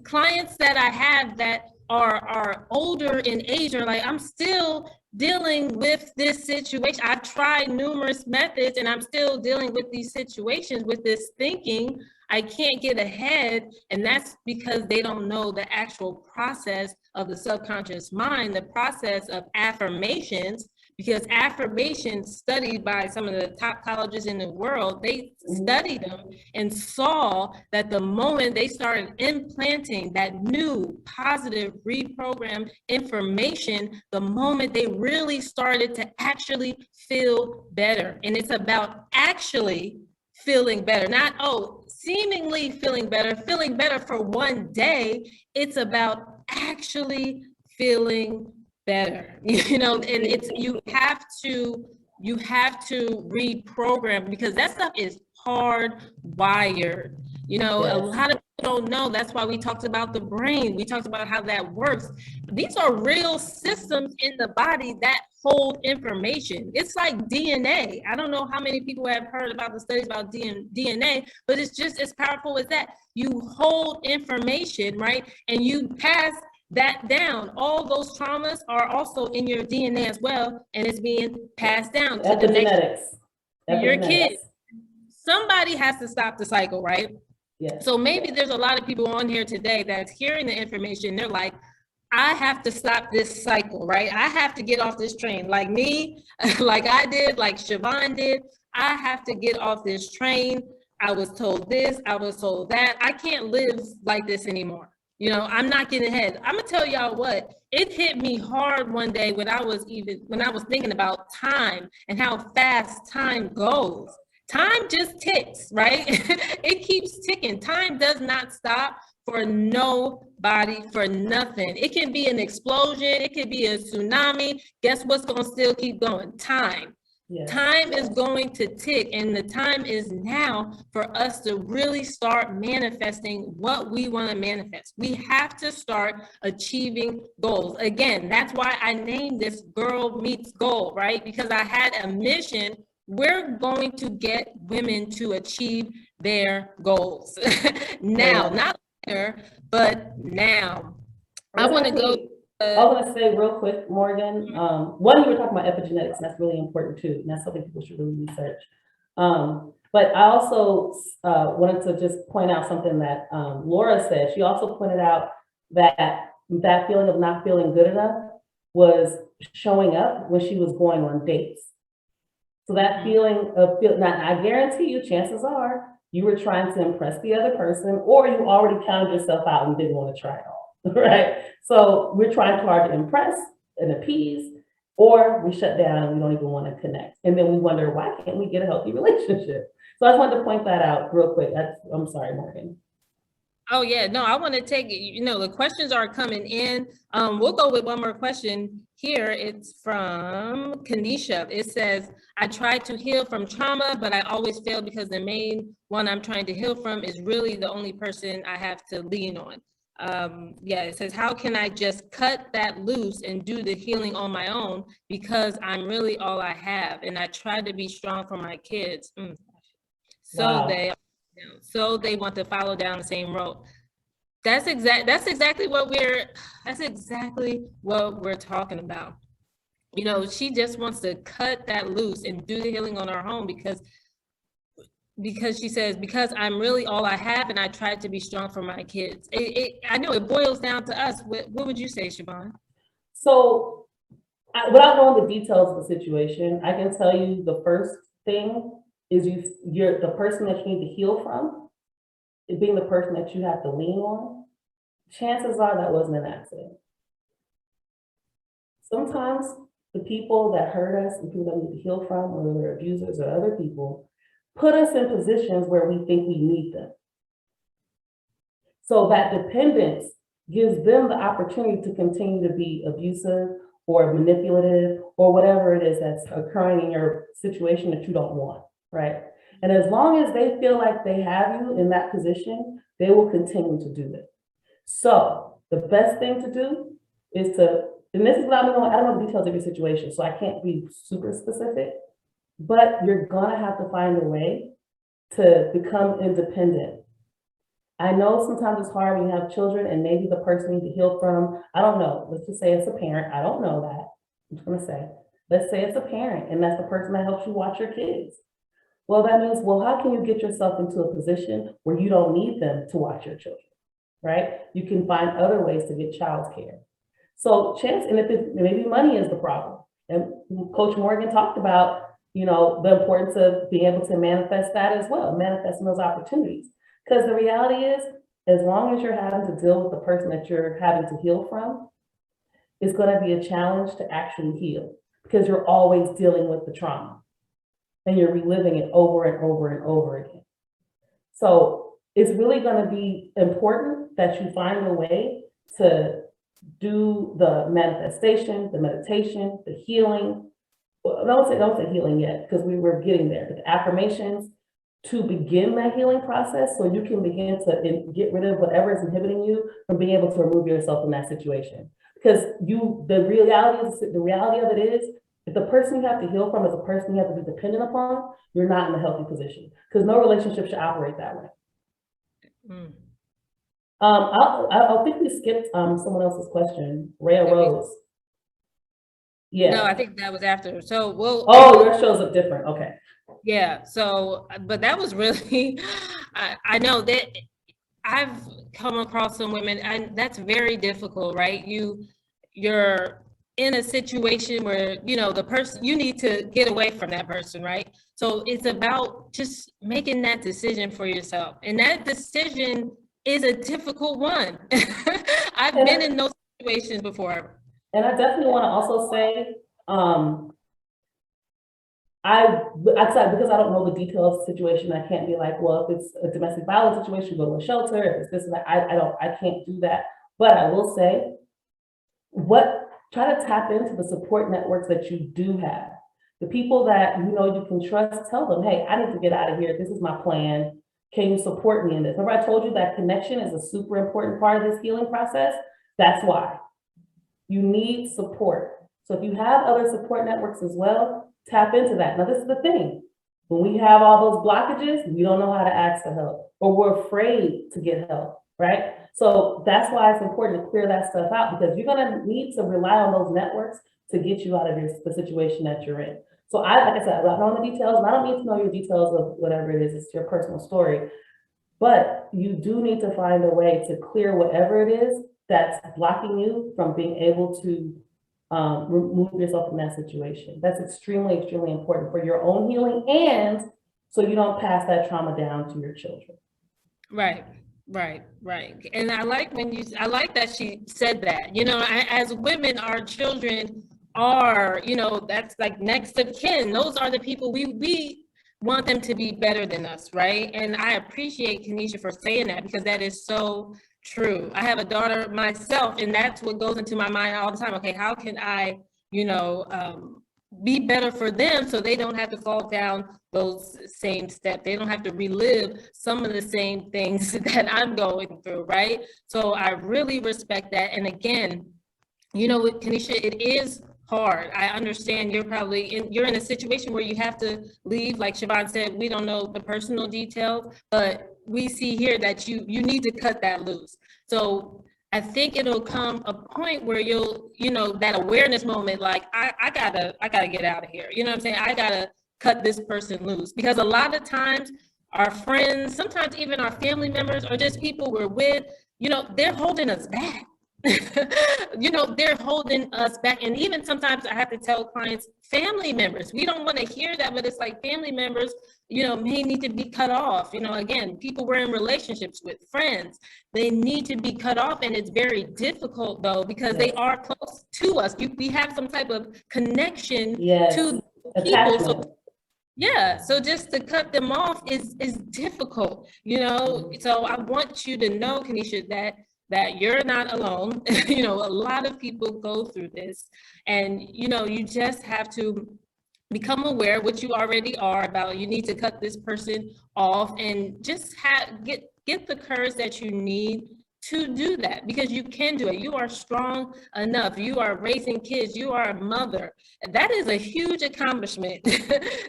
clients that I have that are older in age are like, I'm still dealing with this situation. I've tried numerous methods and I'm still dealing with these situations, with this thinking. I can't get ahead. And that's because they don't know the actual process of the subconscious mind, the process of affirmations. Because affirmations, studied by some of the top colleges in the world, they studied them and saw that the moment they started implanting that new positive reprogrammed information, the moment they really started to actually feel better. And it's about actually feeling better, not, seemingly feeling better for one day. It's about actually feeling better, you know, and it's, you have to reprogram, because that stuff is hardwired. You know, a lot of people don't know. That's why we talked about the brain. We talked about how that works. These are real systems in the body that hold information. It's like DNA. I don't know how many people have heard about the studies about DNA, but it's just as powerful as that. You hold information, right? And you pass that down. All those traumas are also in your DNA as well, and it's being passed down to the next, to your kids. Somebody has to stop the cycle, right? So maybe there's a lot of people on here today that's hearing the information. They're like, I have to stop this cycle, right? I have to get off this train, like me, like I did, like Siobhan did. I have to get off this train. I was told this, I was told that. I can't live like this anymore. You know, I'm not getting ahead. I'm gonna tell y'all what, it hit me hard one day when I was thinking about time and how fast time goes. Time just ticks, right? It keeps ticking. Time does not stop for nobody, for nothing. It can be an explosion, it could be a tsunami. Guess what's gonna still keep going? Time. Time is going to tick, and the time is now for us to really start manifesting what we want to manifest. We have to start achieving goals. Again, that's why I named this Girl Meets Goal, right? Because I had a mission. We're going to get women to achieve their goals. Now, not later, but now. I want to go. I was going to say real quick, Morgan, one, you were talking about epigenetics, and that's really important too, and that's something people should really research. But I also wanted to just point out something that Laura said. She also pointed out that that feeling of not feeling good enough was showing up when she was going on dates. So that feeling of, now I guarantee you, chances are you were trying to impress the other person, or you already counted yourself out and didn't want to try it all, right? So we're trying too hard to impress and appease, or we shut down and we don't even want to connect. And then we wonder, why can't we get a healthy relationship? So I just wanted to point that out real quick. I'm sorry, Morgan. Oh, yeah, no, I want to take it, the questions are coming in. We'll go with one more question here. It's from Kanisha. It says, I try to heal from trauma, but I always fail because the main one I'm trying to heal from is really the only person I have to lean on. Yeah, it says, how can I just cut that loose and do the healing on my own? Because I'm really all I have, and I try to be strong for my kids. So Wow. so they want to follow down the same road. That's exactly what we're talking about. She just wants to cut that loose and do the healing on her own because she says, because I'm really all I have and I try to be strong for my kids. I know it boils down to us. What would you say, Siobhan? So without knowing the details of the situation, I can tell you the first thing is you're the person that you need to heal from, is being the person that you have to lean on. Chances are that wasn't an accident. Sometimes the people that hurt us and people that we need to heal from, whether they're abusers or other people, put us in positions where we think we need them. So that dependence gives them the opportunity to continue to be abusive or manipulative or whatever it is that's occurring in your situation that you don't want, right? And as long as they feel like they have you in that position, they will continue to do it. So the best thing to do is to, and this is what I don't know the details of your situation, so I can't be super specific, but you're gonna have to find a way to become independent. I know sometimes it's hard when you have children and maybe the person you need to heal from, I don't know, let's just say it's a parent, I don't know that, I'm just gonna say, let's say it's a parent and that's the person that helps you watch your kids. Well, that means, well, how can you get yourself into a position where you don't need them to watch your children, right? You can find other ways to get childcare. So and if maybe money is the problem. And Coach Morgan talked about, the importance of being able to manifest that as well, manifesting those opportunities. Because the reality is, as long as you're having to deal with the person that you're having to heal from, it's going to be a challenge to actually heal because you're always dealing with the trauma and you're reliving it over and over and over again. So it's really going to be important that you find a way to do the manifestation, the meditation, the healing. Well, don't say healing yet, because we were getting there. But the affirmations to begin that healing process, so you can begin to get rid of whatever is inhibiting you from being able to remove yourself from that situation. Because the reality of it is, if the person you have to heal from is a person you have to be dependent upon, you're not in a healthy position. Because no relationship should operate that way. Mm. I think we skipped someone else's question. Rhea Rose. Yeah. No, I think that was after. So we'll. Oh, your shows look different. Okay. Yeah. So, but that was really. I know that I've come across some women, and that's very difficult, right? You're in a situation where the person, you need to get away from that person, right? So it's about just making that decision for yourself, and that decision is a difficult one. I've been in those situations before. And I definitely want to also say, because I don't know the details of the situation, I can't be like, well, if it's a domestic violence situation, go to a shelter. If it's this and that, I can't do that. But I will say, try to tap into the support networks that you do have. The people that you can trust, tell them, hey, I need to get out of here. This is my plan. Can you support me in this? Remember I told you that connection is a super important part of this healing process? That's why. You need support. So if you have other support networks as well, tap into that. Now, this is the thing. When we have all those blockages, we don't know how to ask for help, or we're afraid to get help, right? So that's why it's important to clear that stuff out, because you're going to need to rely on those networks to get you out of the situation that you're in. So like I said, I don't know the details, and I don't need to know your details of whatever it is, it's your personal story. But you do need to find a way to clear whatever it is that's blocking you from being able to remove yourself from that situation. That's extremely, extremely important for your own healing, and so you don't pass that trauma down to your children. Right. And I like that she said that, as women, our children are, that's like next of kin. Those are the people we want them to be better than us, right? And I appreciate Kenesha for saying that, because that is so true. I have a daughter myself, and that's what goes into my mind all the time. Okay, how can I, be better for them so they don't have to fall down those same steps. They don't have to relive some of the same things that I'm going through, right? So I really respect that. And again, with Kenesha, it is hard. I understand you're in a situation where you have to leave. Like Siobhan said, we don't know the personal details, but we see here that you need to cut that loose. So I think it'll come a point where you'll, that awareness moment, like I gotta get out of here. You know what I'm saying? I gotta cut this person loose, because a lot of times our friends, sometimes even our family members, or just people we're with, they're holding us back. They're holding us back. And even sometimes I have to tell clients, family members, we don't want to hear that, but it's like family members, may need to be cut off. Again, people we're in relationships with, friends, they need to be cut off. And it's very difficult though, because they are close to us. We have some type of connection to people. So, so just to cut them off is difficult, So I want you to know, Kenesha, that you're not alone. A lot of people go through this, and you just have to become aware, which you already are, about you need to cut this person off, and just get the courage that you need to do that, because you can do it. You are strong enough. You are raising kids. You are a mother. That is a huge accomplishment.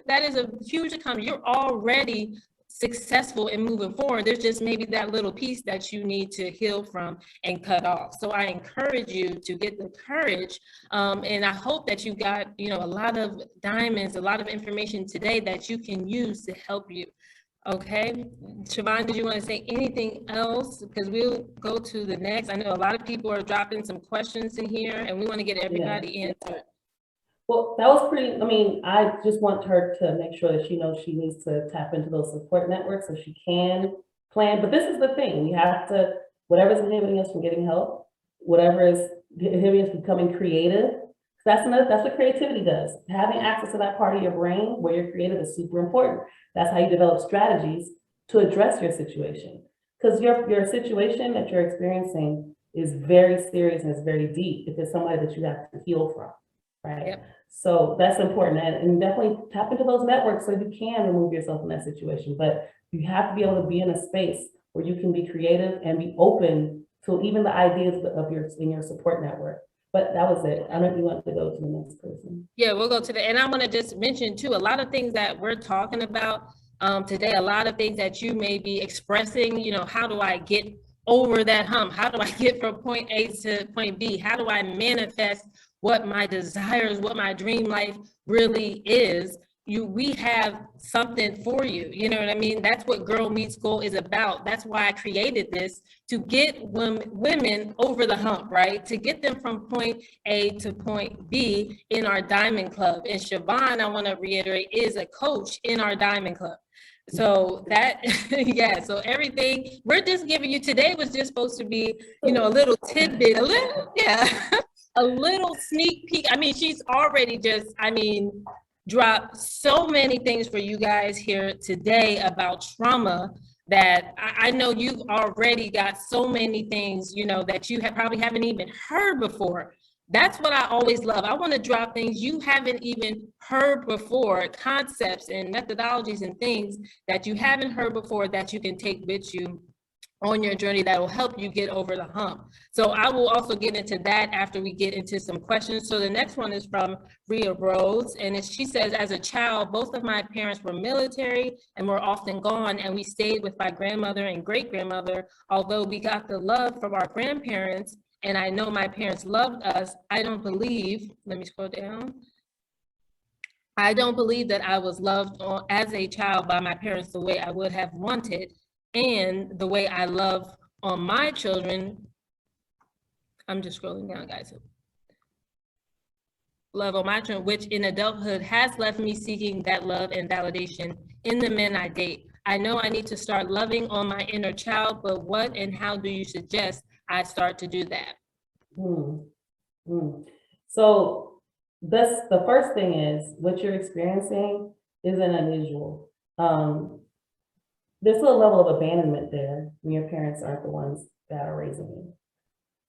That is a huge accomplishment. You're already successful in moving forward. There's just maybe that little piece that you need to heal from and cut off. So I encourage you to get the courage. And I hope that you got, a lot of diamonds, a lot of information today that you can use to help you. Okay. Siobhan, did you want to say anything else? Because we'll go to the next. I know a lot of people are dropping some questions in here, and we want to get everybody answered. Well, that was pretty, I just want her to make sure that she knows she needs to tap into those support networks so she can plan. But this is the thing, we have to, whatever's inhibiting us from getting help, whatever is inhibiting us from becoming creative, that's what creativity does. Having access to that part of your brain where you're creative is super important. That's how you develop strategies to address your situation. Because your situation that you're experiencing is very serious and it's very deep if it's somebody that you have to heal from. Right. Yep. So that's important, and definitely tap into those networks so you can remove yourself from that situation. But you have to be able to be in a space where you can be creative and be open to even the ideas of your support network. But that was it. I don't know if you want to go to the next person. Yeah, we'll go to and I want to just mention too, a lot of things that we're talking about today, a lot of things that you may be expressing, how do I get over that hump? How do I get from point A to point B? How do I manifest what my desires, what my dream life really is? We have something for you. You know what I mean? That's what Girl Meets Goal is about. That's why I created this, to get women over the hump, right? To get them from point A to point B in our Diamond Club. And Siobhan, I want to reiterate, is a coach in our Diamond Club. So that, so everything we're just giving you today was just supposed to be, a little tidbit, a little sneak peek. She's already dropped so many things for you guys here today about trauma that I know you've already got so many things, that you probably haven't even heard before. That's what I always love. I want to drop things you haven't even heard before, concepts and methodologies and things that you haven't heard before that you can take with you on your journey that will help you get over the hump. So I will also get into that after we get into some questions. So the next one is from Rhea Rhodes, and she says, as a child, both of my parents were military and were often gone, and we stayed with my grandmother and great-grandmother. Although we got the love from our grandparents, and I know my parents loved us, I don't believe, let me scroll down. I don't believe that I was loved as a child by my parents the way I would have wanted, and the way I love on my children. I'm just scrolling down, guys. Love on my children, which in adulthood has left me seeking that love and validation in the men I date. I know I need to start loving on my inner child, but what and how do you suggest I start to do that? So the first thing is, what you're experiencing isn't unusual. there's still a level of abandonment there when your parents aren't the ones that are raising you.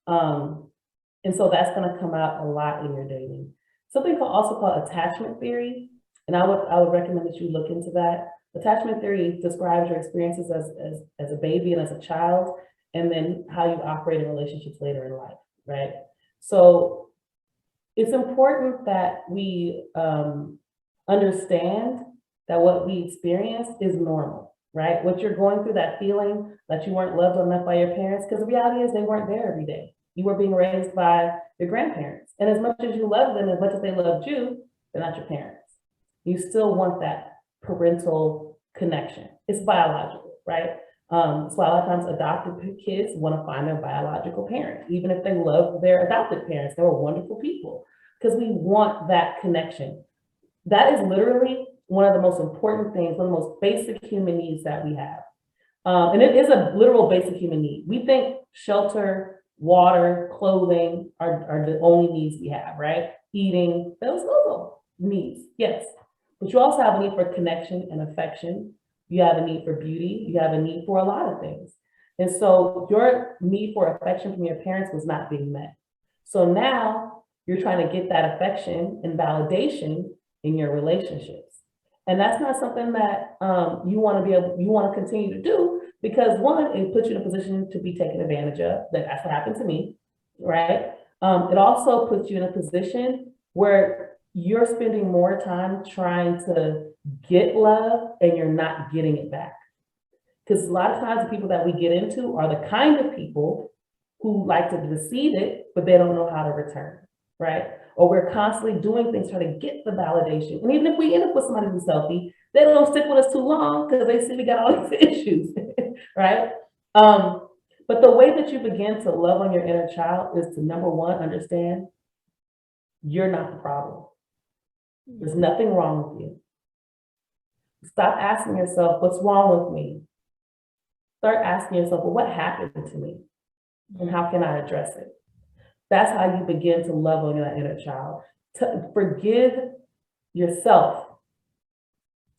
And so that's gonna come out a lot in your dating. Something also called attachment theory, and I would recommend that you look into that. Attachment theory describes your experiences as a baby and as a child, and then how you operate in relationships later in life, right? So it's important that we understand that what we experience is normal, right? What you're going through, that feeling that you weren't loved enough by your parents, because the reality is they weren't there every day. You were being raised by your grandparents. And as much as you love them, as much as they loved you, they're not your parents. You still want that parental connection. It's biological, right? So a lot of times adopted kids want to find their biological parent, even if they love their adopted parents. They were wonderful people, because we want that connection. That is literally one of the most important things, one of the most basic human needs that we have. And it is a literal basic human need. We think shelter, water, clothing are the only needs we have, right? Eating, those are needs, yes. But you also have a need for connection and affection. You have a need for beauty. You have a need for a lot of things. And so your need for affection from your parents was not being met. So now you're trying to get that affection and validation in your relationships. And that's not something that you want to continue to do, because one, it puts you in a position to be taken advantage of. That's what happened to me, right? It also puts you in a position where you're spending more time trying to get love and you're not getting it back. Because a lot of times the people that we get into are the kind of people who like to receive it, but they don't know how to return, right? Or we're constantly doing things trying to get the validation. And even if we end up with somebody who's healthy, they don't stick with us too long because they see we got all these issues, right? But the way that you begin to love on your inner child is to, number one, understand you're not the problem. There's nothing wrong with you. Stop asking yourself, what's wrong with me? Start asking yourself, well, what happened to me? And how can I address it? That's how you begin to love on that inner child. To forgive yourself.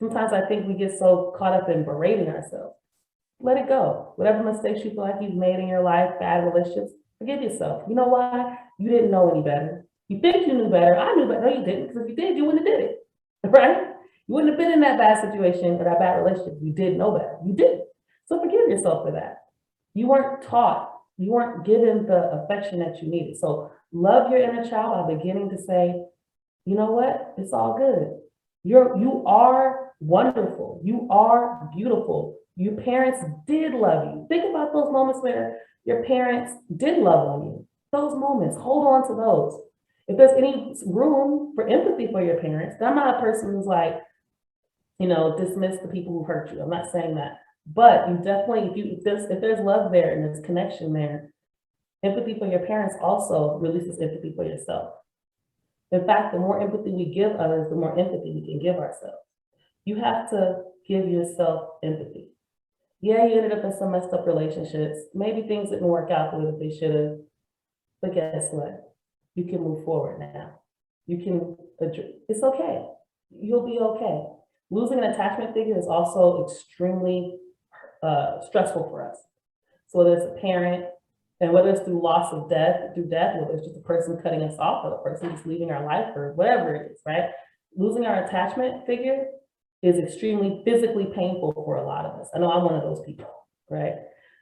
Sometimes I think we get so caught up in berating ourselves. Let it go. Whatever mistakes you feel like you've made in your life, bad relationships, forgive yourself. You know why? You didn't know any better. You think you knew better. I knew better. No, you didn't. Because if you did, you wouldn't have did it, right? You wouldn't have been in that bad situation or that bad relationship. You did know better. You didn't. So forgive yourself for that. You weren't taught. You weren't given the affection that you needed. So love your inner child by beginning to say, you know what? It's all good. You are wonderful. You are beautiful. Your parents did love you. Think about those moments where your parents did love on you. Those moments, hold on to those. If there's any room for empathy for your parents, I'm not a person who's like, dismiss the people who hurt you. I'm not saying that. But you definitely, if there's love there and there's connection there, empathy for your parents also releases empathy for yourself. In fact, the more empathy we give others, the more empathy we can give ourselves. You have to give yourself empathy. Yeah, you ended up in some messed up relationships. Maybe things didn't work out the way that they should have. But guess what? You can move forward now. You can, it's okay. You'll be okay. Losing an attachment figure is also extremely stressful for us. So whether it's a parent, and whether it's through loss of death, whether it's just a person cutting us off or a person just leaving our life or whatever it is, right? Losing our attachment figure is extremely physically painful for a lot of us. I know I'm one of those people, right?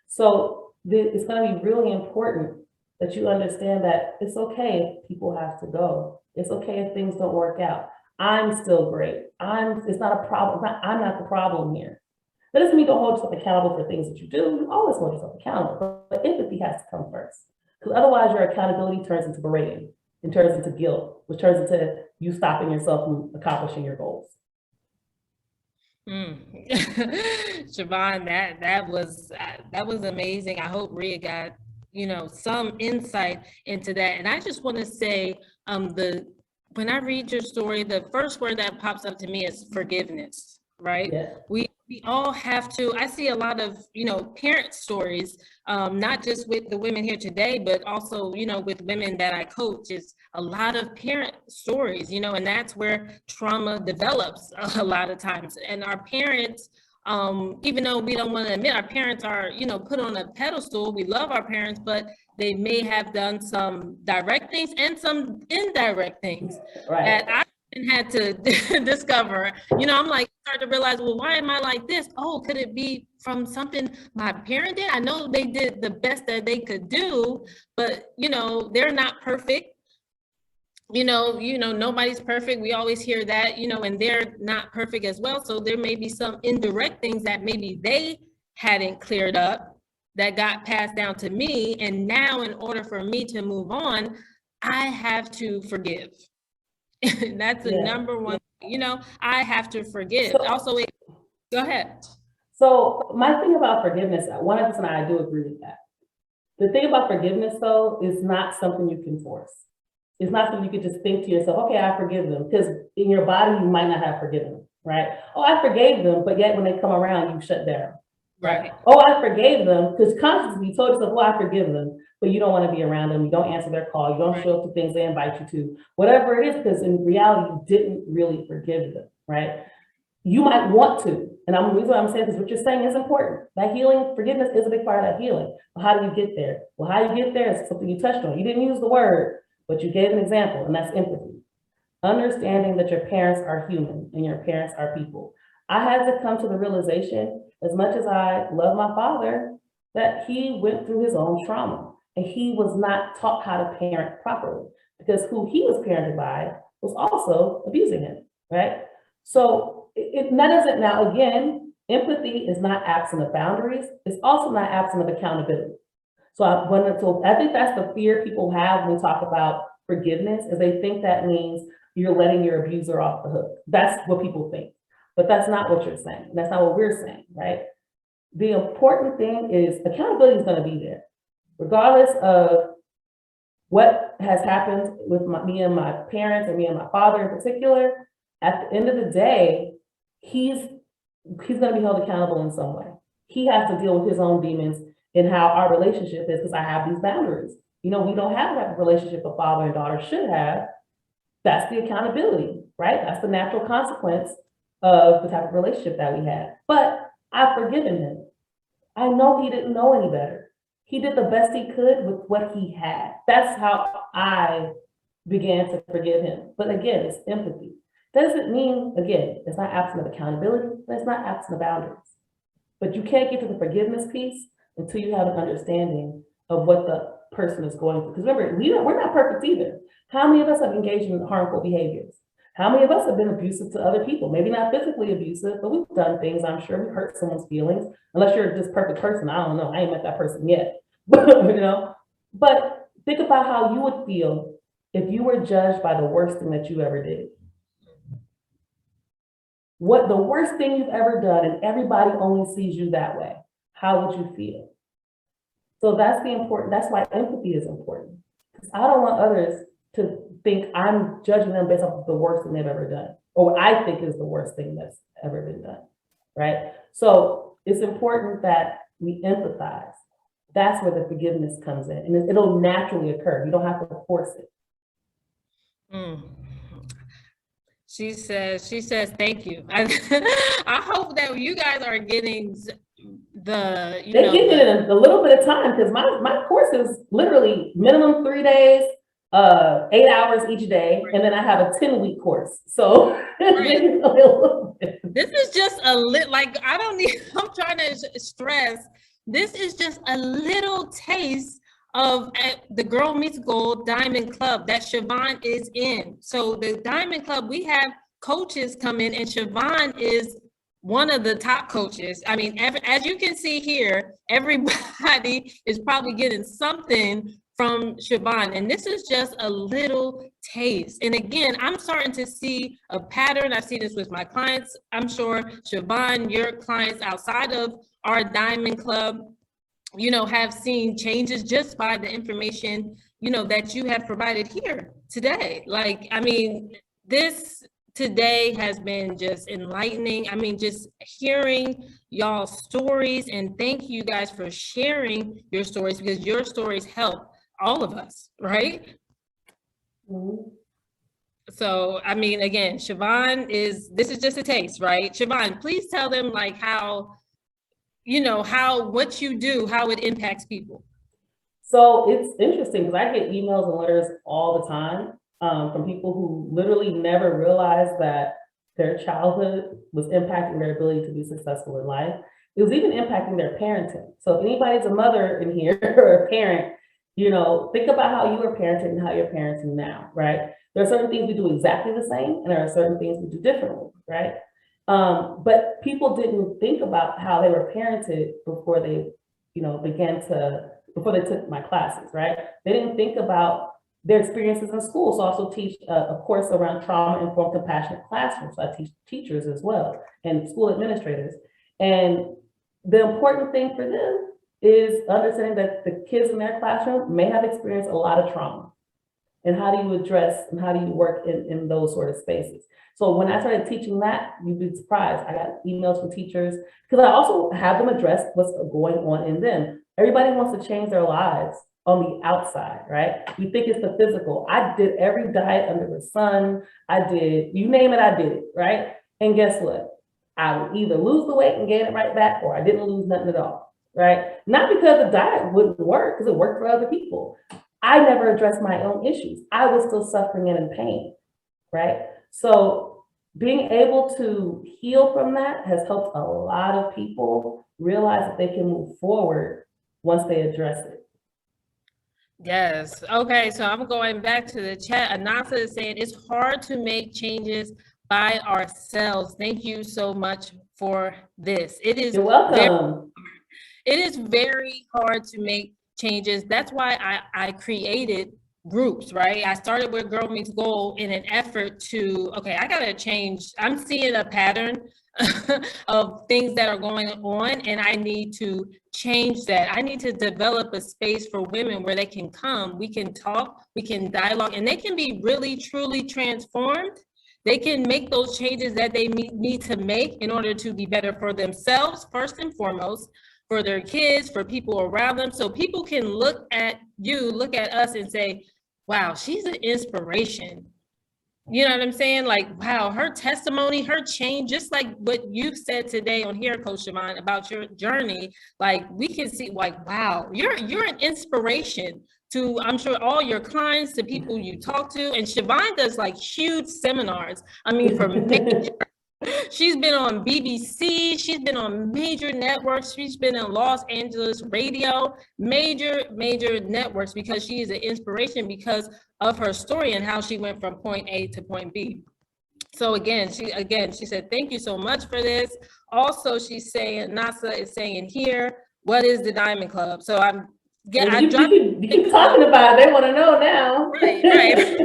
So it's going to be really important that you understand that it's okay if people have to go. It's okay if things don't work out. I'm still great. It's not a problem. I'm not the problem here. That doesn't mean don't hold yourself accountable for things that you do. You always hold yourself accountable, but empathy has to come first. Because otherwise your accountability turns into berating and turns into guilt, which turns into you stopping yourself from accomplishing your goals. Siobhan, that was amazing. I hope Rhea got some insight into that. And I just want to say, when I read your story, the first word that pops up to me is forgiveness, right? Yeah. We all have to. I see a lot of parent stories, not just with the women here today, but also with women that I coach. Is a lot of parent stories, you know, and that's where trauma develops a lot of times. And our parents, even though we don't want to admit, our parents are, you know, put on a pedestal. We love our parents, but they may have done some direct things and some indirect things that I had to discover. You know, I'm like, start to realize, well, why am I like this? Oh, could it be from something my parent did? I know they did the best that they could do, but you know, they're not perfect. You know, nobody's perfect. We always hear that, you know, and they're not perfect as well. So there may be some indirect things that maybe they hadn't cleared up that got passed down to me. And now in order for me to move on, I have to forgive. That's the number one, you know, I have to forgive. So, also, go ahead. So my thing about forgiveness, 100% I do agree with that. The thing about forgiveness though, is not something you can force. It's not something you could just think to yourself, okay, I forgive them. Because in your body, you might not have forgiven them, right? Oh, I forgave them, but yet when they come around, you shut down. Right. Oh, I forgave them, because consciously you told yourself, well, I forgive them, but you don't want to be around them. You don't answer their call. You don't show up to things they invite you to, whatever it is, because in reality, you didn't really forgive them, right? You might want to, and the reason why I'm saying this, what you're saying is important. That healing, forgiveness is a big part of that healing. Well, how do you get there? Well, how you get there is something you touched on. You didn't use the word, but you gave an example, and that's empathy. Understanding that your parents are human and your parents are people. I had to come to the realization, as much as I love my father, that he went through his own trauma and he was not taught how to parent properly, because who he was parented by was also abusing him, right? So that doesn't, now again, empathy is not absent of boundaries. It's also not absent of accountability. So I think that's the fear people have when we talk about forgiveness, is they think that means you're letting your abuser off the hook. That's what people think, but that's not what you're saying. That's not what we're saying, right? The important thing is accountability is going to be there, regardless of what has happened with me and my parents, and me and my father in particular. At the end of the day, he's going to be held accountable in some way. He has to deal with his own demons in how our relationship is, because I have these boundaries. You know, we don't have that relationship a father and daughter should have. That's the accountability, right? That's the natural consequence of the type of relationship that we had. But I've forgiven him. I know he didn't know any better. He did the best he could with what he had. That's how I began to forgive him. But again, it's empathy. Doesn't mean, again, it's not absent of accountability, but it's not absent of boundaries. But you can't get to the forgiveness piece until you have an understanding of what the person is going through. Because remember, we're not perfect either. How many of us have engaged in harmful behaviors? How many of us have been abusive to other people? Maybe not physically abusive, but we've done things, I'm sure, we hurt someone's feelings. Unless you're this perfect person, I don't know, I ain't met that person yet. You know? But think about how you would feel if you were judged by the worst thing that you ever did. What the worst thing you've ever done, and everybody only sees you that way. How would you feel? So that's why empathy is important. Because I don't want others to think I'm judging them based off of the worst thing they've ever done, or what I think is the worst thing that's ever been done, right? So it's important that we empathize. That's where the forgiveness comes in, and it'll naturally occur. You don't have to force it. She says, thank you. I hope that you guys are getting They give it in a little bit of time, because my course is literally minimum 3 days, 8 hours each day, and then I have a 10-week course. So this is just a little, like, I'm trying to stress, this is just a little taste of the Girl Meets Gold Diamond Club that Siobhan is in. So the Diamond Club, we have coaches come in, and Siobhan is one of the top coaches. I mean, as you can see here, everybody is probably getting something from Siobhan, and this is just a little taste. And again, I'm starting to see a pattern. I see this with my clients. I'm sure, Siobhan, your clients outside of our Diamond Club, you know, have seen changes just by the information, you know, that you have provided here today. Like, I mean, this today has been just enlightening. I mean, just hearing y'all's stories, and thank you guys for sharing your stories, because your stories help all of us, right? Mhm. So, I mean, again, this is just a taste, right? Siobhan, please tell them like how, what you do, how it impacts people. So it's interesting because I get emails and letters all the time from people who literally never realized that their childhood was impacting their ability to be successful in life. It was even impacting their parenting. So if anybody's a mother in here or a parent, think about how you were parenting and how you're parenting now, right? There are certain things we do exactly the same, and there are certain things we do differently, right? But people didn't think about how they were parented before they, before they took my classes, right? They didn't think about their experiences in school. So I also teach a course around trauma-informed compassionate classrooms. So I teach teachers as well and school administrators. And the important thing for them is understanding that the kids in their classroom may have experienced a lot of trauma. And how do you address and how do you work in those sort of spaces? So when I started teaching that, you'd be surprised. I got emails from teachers because I also have them address what's going on in them. Everybody wants to change their lives on the outside, right? We think it's the physical. I did every diet under the sun. I did, you name it, I did it, right? And guess what? I would either lose the weight and gain it right back, or I didn't lose nothing at all, right? Not because the diet wouldn't work, because it worked for other people. I never addressed my own issues. I was still suffering and in pain, right? So being able to heal from that has helped a lot of people realize that they can move forward once they address it. Yes. Okay. So I'm going back to the chat. Anasa is saying it's hard to make changes by ourselves. Thank you so much for this. It is. You're welcome. It is very hard to make changes. That's why I created groups, right? I started with Girl Meets Goal in an effort to, okay, I gotta change. I'm seeing a pattern of things that are going on, and I need to change that. I need to develop a space for women where they can come, we can talk, we can dialogue, and they can be really, truly transformed. They can make those changes that they need to make in order to be better for themselves, first and foremost, for their kids, for people around them. So people can look at you, look at us and say, wow, she's an inspiration. You know what I'm saying? Like, wow, her testimony, her change, just like what you've said today on here, Coach Siobhan, about your journey, like we can see like, wow, you're an inspiration to, I'm sure, all your clients, to people you talk to. And Siobhan does like huge seminars. I mean, for she's been on BBC, she's been on major networks, she's been in Los Angeles radio, major networks, because she is an inspiration because of her story and how she went from point A to point B. So again, she said, thank you so much for this. Also, she's saying, NASA is saying here, what is the Diamond Club? So you keep talking about it, they want to know now. Right.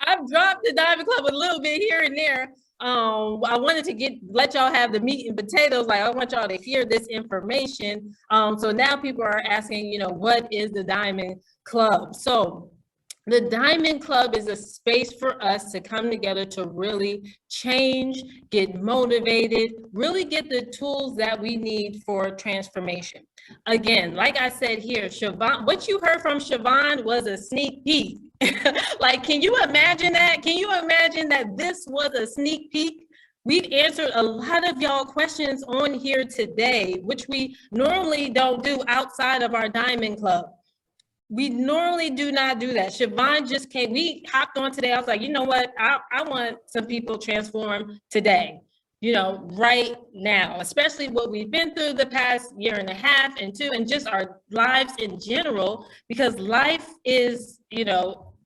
I've dropped the Diamond Club a little bit here and there. I wanted to let y'all have the meat and potatoes. Like, I want y'all to hear this information. So now people are asking, what is the Diamond Club? So the Diamond Club is a space for us to come together to really change, get motivated, really get the tools that we need for transformation. Again, like I said here, Siobhan, what you heard from Siobhan was a sneak peek. Like, can you imagine that? Can you imagine that this was a sneak peek? We've answered a lot of y'all questions on here today, which we normally don't do outside of our Diamond Club. We normally do not do that. Siobhan just came, we hopped on today. I was like, you know what? I want some people transformed today, right now, especially what we've been through the past year and a half and two, and just our lives in general, because life is,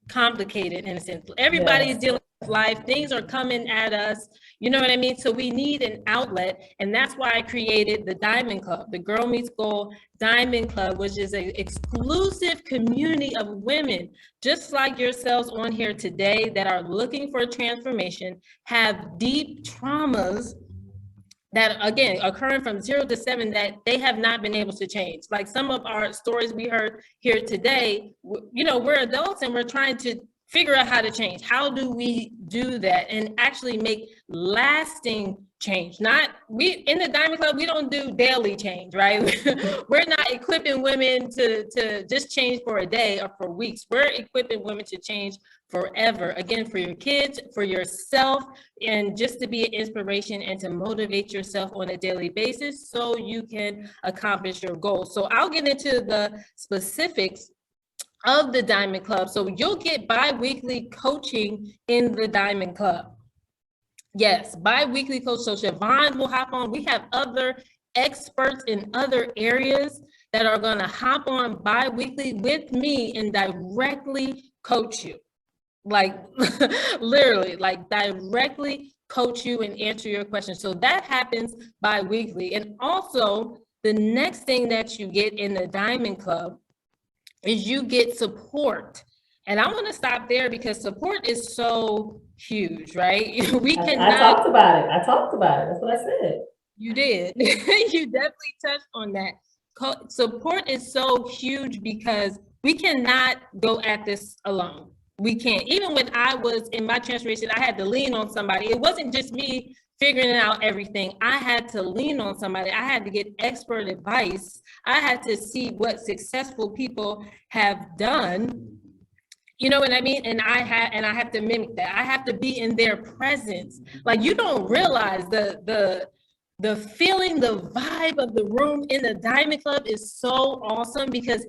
complicated in a sense. Everybody's dealing with life. Things are coming at us. You know what I mean? So we need an outlet. And that's why I created the Diamond Club, the Girl Meets Goal Diamond Club, which is an exclusive community of women just like yourselves on here today that are looking for transformation, have deep traumas that, again, occurring from 0 to 7 that they have not been able to change. Like some of our stories we heard here today, we're adults and we're trying to figure out how to change. How do we do that and actually make lasting change? Not, we in the Diamond Club, we don't do daily change, right? We're not equipping women to just change for a day or for weeks. We're equipping women to change forever. Again, for your kids, for yourself, and just to be an inspiration and to motivate yourself on a daily basis so you can accomplish your goals. So I'll get into the specifics of the Diamond Club. So you'll get bi-weekly coaching in the Diamond Club. Yes, bi-weekly coach. So Siobhan will hop on. We have other experts in other areas that are going to hop on bi-weekly with me and directly coach you. Like literally, like directly coach you and answer your questions. So that happens bi-weekly. And also the next thing that you get in the Diamond Club is you get support. And I want to stop there because support is so huge, right? I talked about it. That's what I said. You did. You definitely touched on that. Support is so huge because we cannot go at this alone. We can't. Even when I was in my transformation, I had to lean on somebody. It wasn't just me figuring out everything. I had to lean on somebody. I had to get expert advice. I had to see what successful people have done. You know what I mean? And I have to mimic that. I have to be in their presence. Like, you don't realize the feeling, the vibe of the room in the Diamond Club is so awesome because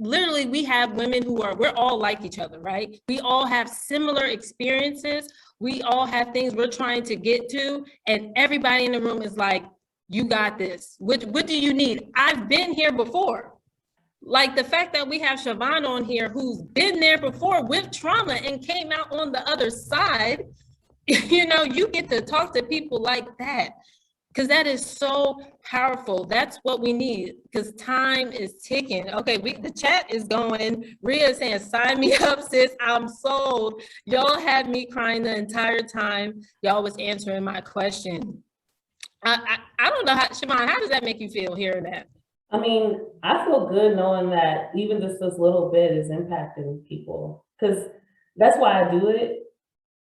literally we have women we're all like each other, right? We all have similar experiences. We all have things we're trying to get to, and everybody in the room is like, you got this. What do you need? I've been here before. Like the fact that we have Siobhan on here who's been there before with trauma and came out on the other side, you know, you get to talk to people like that. Because that is so powerful. That's what we need because time is ticking. Okay, the chat is going. Rhea is saying, sign me up, sis. I'm sold. Y'all had me crying the entire time. Y'all was answering my question. I don't know, Siobhan, how does that make you feel hearing that? I mean, I feel good knowing that even just this little bit is impacting people because that's why I do it.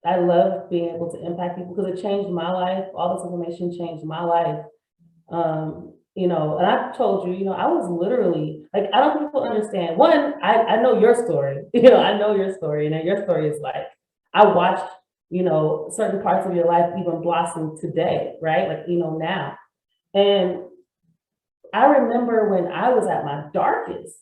I love being able to impact people because it changed my life. All this information changed my life. You know, and I've told you, you know, I was literally like, I don't think people understand. One, I know your story, you know, I know your story, and your story is like, I watched, you know, certain parts of your life even blossom today, right? Like, you know, now. And I remember when I was at my darkest,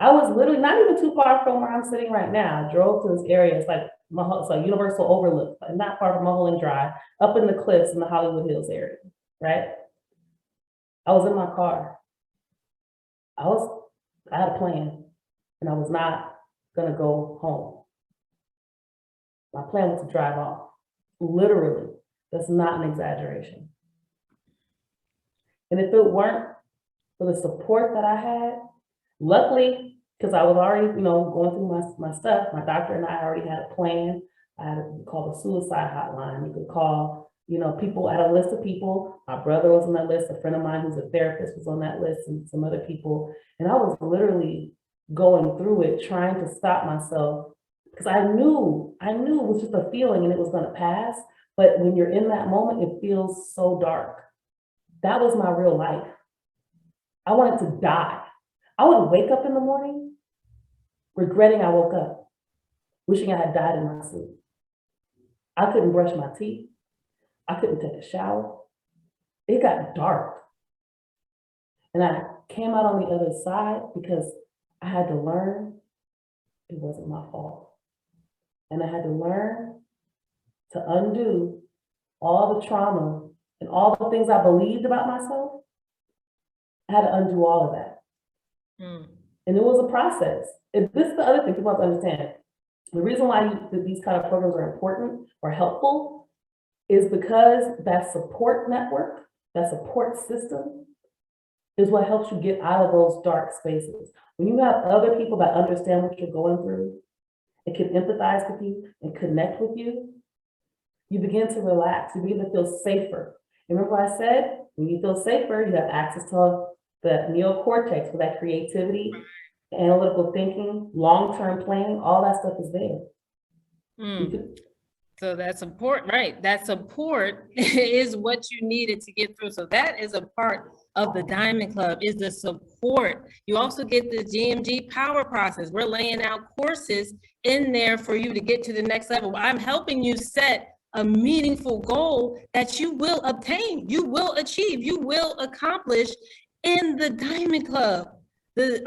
I was literally not even too far from where I'm sitting right now. I drove to this area. It's like Universal Overlook, not far from Mulholland Drive, up in the cliffs in the Hollywood Hills area, right? I was in my car. I had a plan, and I was not gonna go home. My plan was to drive off. Literally, that's not an exaggeration. And if it weren't for the support that I had, luckily, because I was already, you know, going through my stuff, my doctor and I already had a plan. I had to call the suicide hotline. You could call, you know, people. I had a list of people. My brother was on that list. A friend of mine who's a therapist was on that list, and some other people. And I was literally going through it, trying to stop myself because I knew it was just a feeling and it was going to pass. But when you're in that moment, it feels so dark. That was my real life. I wanted to die. I would wake up in the morning regretting I woke up, wishing I had died in my sleep. I couldn't brush my teeth. I couldn't take a shower. It got dark. And I came out on the other side because I had to learn it wasn't my fault. And I had to learn to undo all the trauma and all the things I believed about myself. I had to undo all of that. And it was a process. And this is the other thing people have to understand. The reason why these kind of programs are important or helpful is because that support network, that support system is what helps you get out of those dark spaces. When you have other people that understand what you're going through and can empathize with you and connect with you, you begin to relax, you begin to feel safer. Remember I said, when you feel safer, you have access to the neocortex for that creativity, analytical thinking, long-term planning, all that stuff is there. So that support, right? That support is what you needed to get through. So that is a part of the Diamond Club, is the support. You also get the GMG power process. We're laying out courses in there for you to get to the next level. I'm helping you set a meaningful goal that you will obtain, you will achieve, you will accomplish in the Diamond Club.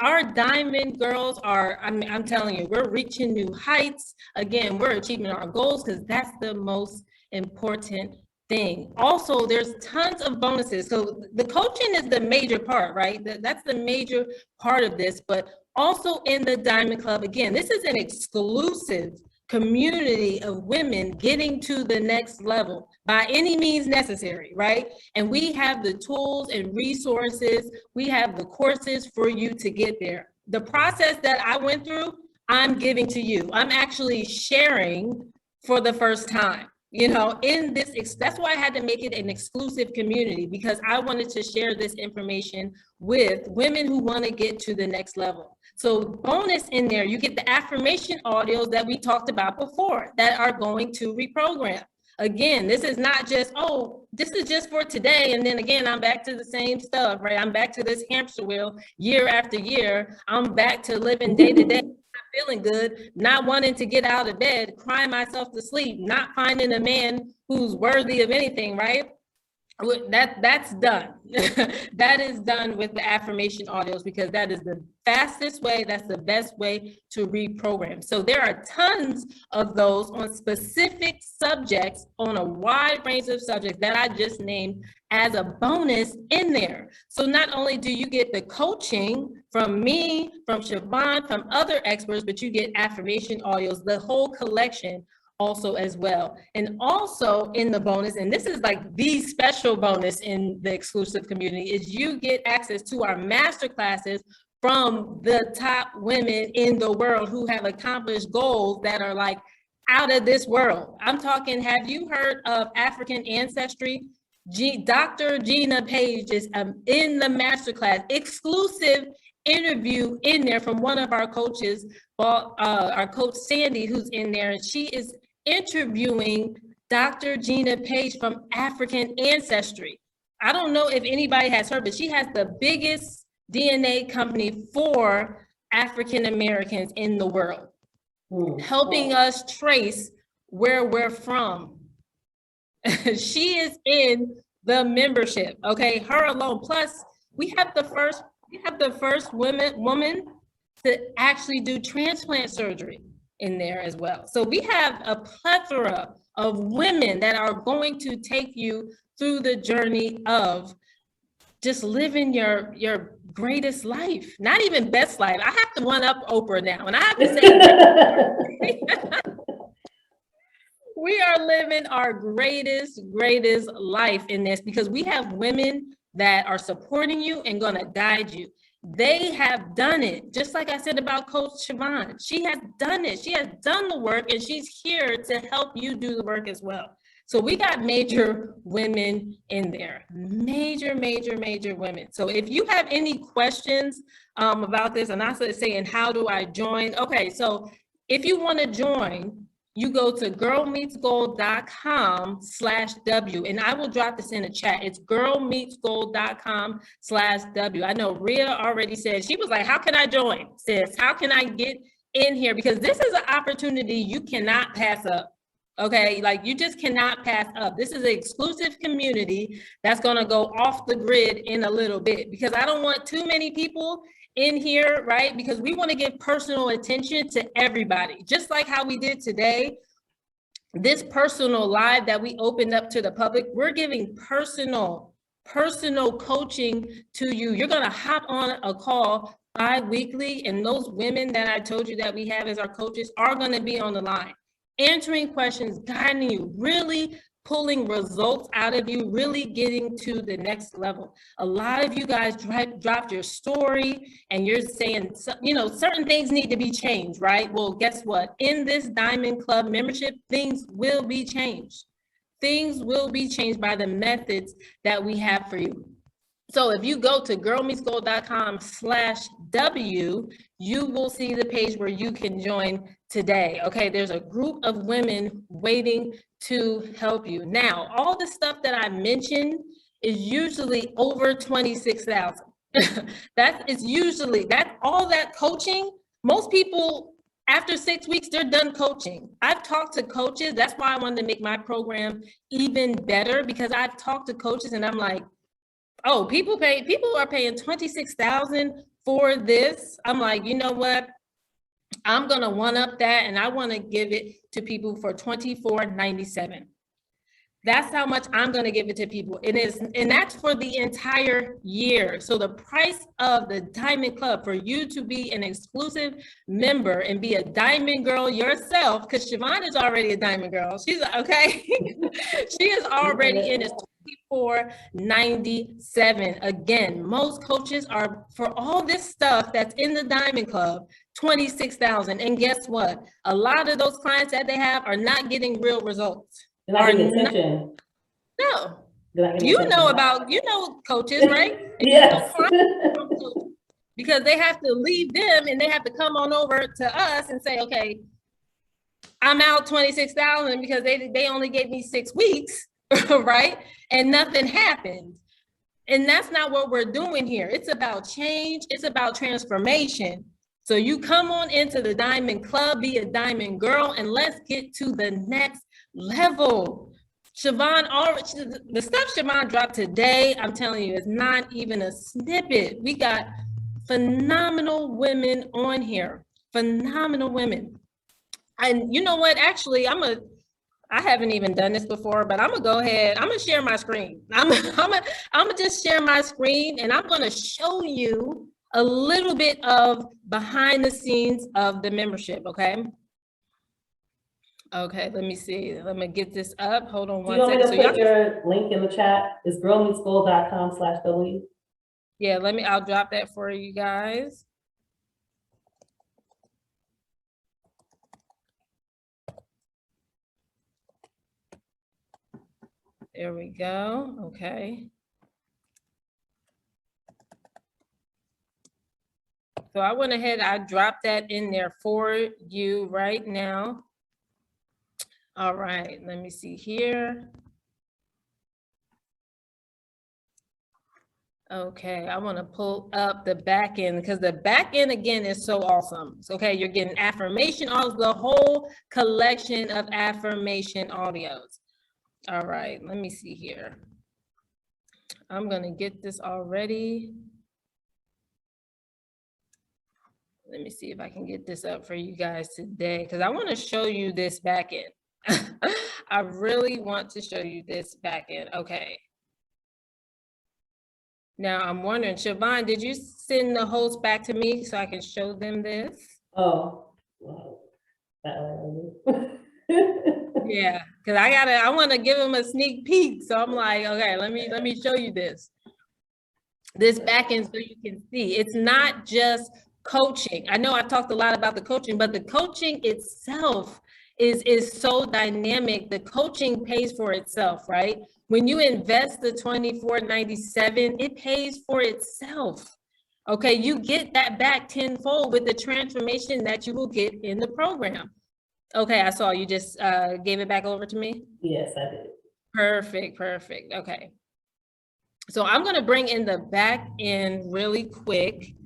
Our diamond girls are, I'm telling you, we're reaching new heights. Again, we're achieving our goals because that's the most important thing. Also, there's tons of bonuses. So the coaching is the major part, right? That's the major part of this, but also in the Diamond Club, again, this is an exclusive community of women getting to the next level by any means necessary, right? And we have the tools and resources, we have the courses for you to get there. The process that I went through, I'm giving to you. I'm actually sharing for the first time, you know, in this, that's why I had to make it an exclusive community, because I wanted to share this information with women who want to get to the next level. So bonus in there, you get the affirmation audios that we talked about before that are going to reprogram. Again, this is not just, oh, this is just for today. And then again, I'm back to the same stuff, right? I'm back to this hamster wheel year after year. I'm back to living day to day, not feeling good, not wanting to get out of bed, crying myself to sleep, not finding a man who's worthy of anything, right? That's done. That is done with the affirmation audios, because that is the fastest way, that's the best way to reprogram. So there are tons of those on specific subjects, on a wide range of subjects that I just named as a bonus in there. So not only do you get the coaching from me, from Siobhan, from other experts, but you get affirmation audios, the whole collection also as well. And also in the bonus, and this is like the special bonus in the exclusive community, is you get access to our master classes from the top women in the world who have accomplished goals that are like out of this world. I'm talking, have you heard of African ancestry? Dr. Gina Page is in the masterclass, exclusive interview in there from one of our coaches, our coach Sandy, who's in there, and she is interviewing Dr. Gina Page from African ancestry. I don't know if anybody has heard, but she has the biggest DNA company for African Americans in the world, helping us trace where we're from. She is in the membership, okay, her alone. Plus, we have the first woman to actually do transplant surgery in there as well. So we have a plethora of women that are going to take you through the journey of just living your greatest life, not even best life. I have to one up Oprah now, and I have to say we are living our greatest life in this, because we have women that are supporting you and gonna guide you. They have done it. Just like I said about Coach Siobhan, she has done it. She has done the work, and she's here to help you do the work as well. So we got major women in there, major women. So if you have any questions about this, and I started saying, how do I join? Okay, so if you want to join, you go to girlmeetsgold.com/W, and I will drop this in the chat. It's girlmeetsgold.com/W. I know Rhea already said, she was like, how can I join, sis? How can I get in here? Because this is an opportunity you cannot pass up. Okay, like you just cannot pass up. This is an exclusive community that's gonna go off the grid in a little bit, because I don't want too many people in here, right? Because we want to give personal attention to everybody, just like how we did today. This personal live that we opened up to the public, we're giving personal coaching to you. You're gonna hop on a call bi-weekly, and those women that I told you that we have as our coaches are gonna be on the line, answering questions, guiding you, really pulling results out of you, really getting to the next level. A lot of you guys dropped your story and you're saying, you know, certain things need to be changed, right? Well, guess what? In this Diamond Club membership, things will be changed. Things will be changed by the methods that we have for you. So if you go to girlmeetsgold.com/ you will see the page where you can join today. Okay, there's a group of women waiting to help you. Now, all the stuff that I mentioned is usually over 26,000. That is usually, all that coaching, most people, after 6 weeks, they're done coaching. I've talked to coaches. That's why I wanted to make my program even better, because I've talked to coaches and I'm like, oh, people are paying 26,000 for this. I'm like, you know what? I'm gonna one up that and I want to give it to people for $24.97. That's how much I'm gonna give it to people. And that's for the entire year. So the price of the Diamond Club for you to be an exclusive member and be a Diamond Girl yourself, because Siobhan is already a Diamond Girl. She's okay. She is already in, is $24.97. Again, most coaches are, for all this stuff that's in the Diamond Club, $26,000. And guess what? A lot of those clients that they have are not getting real results. They're not getting attention. No. They're not getting You attention. know about, coaches, right? Yes. Because they have to leave them and they have to come on over to us and say, okay, I'm out 26,000 because they only gave me 6 weeks, right? And nothing happened. And that's not what we're doing here. It's about change. It's about transformation. So you come on into the Diamond Club, be a Diamond Girl, and let's get to the next level. Siobhan, the stuff Siobhan dropped today, I'm telling you, is not even a snippet. We got phenomenal women on here, phenomenal women. And you know what, actually, I haven't even done this before, but I'm gonna go ahead, I'm gonna share my screen. I'm gonna just share my screen and I'm gonna show you a little bit of behind the scenes of the membership, okay? Okay, let me see. Let me get this up. Hold on one second. Do you want me to put your link in the chat? It's girlmeetsgold.com/W. Yeah, I'll drop that for you guys. There we go. Okay. So I went ahead, I dropped that in there for you right now. All right, let me see here. Okay, I want to pull up the back end because the back end again is so awesome. So, okay, you're getting affirmation, all the whole collection of affirmation audios. All right, let me see here. I'm going to get this already. Let me see if I can get this up for you guys today because I want to show you this back end. I really want to show you this back end. Okay. Now I'm wondering, Siobhan, did you send the host back to me so I can show them this? Oh, wow. Yeah, because I want to give them a sneak peek. So I'm like, okay, let me show you this back end so you can see. It's not just coaching. I know I've talked a lot about the coaching, but the coaching itself is so dynamic. The coaching pays for itself, right? When you invest the $24.97, it pays for itself. Okay, you get that back tenfold with the transformation that you will get in the program. Okay, I saw you just gave it back over to me. Yes, I did. Perfect. Okay. So I'm going to bring in the back end really quick.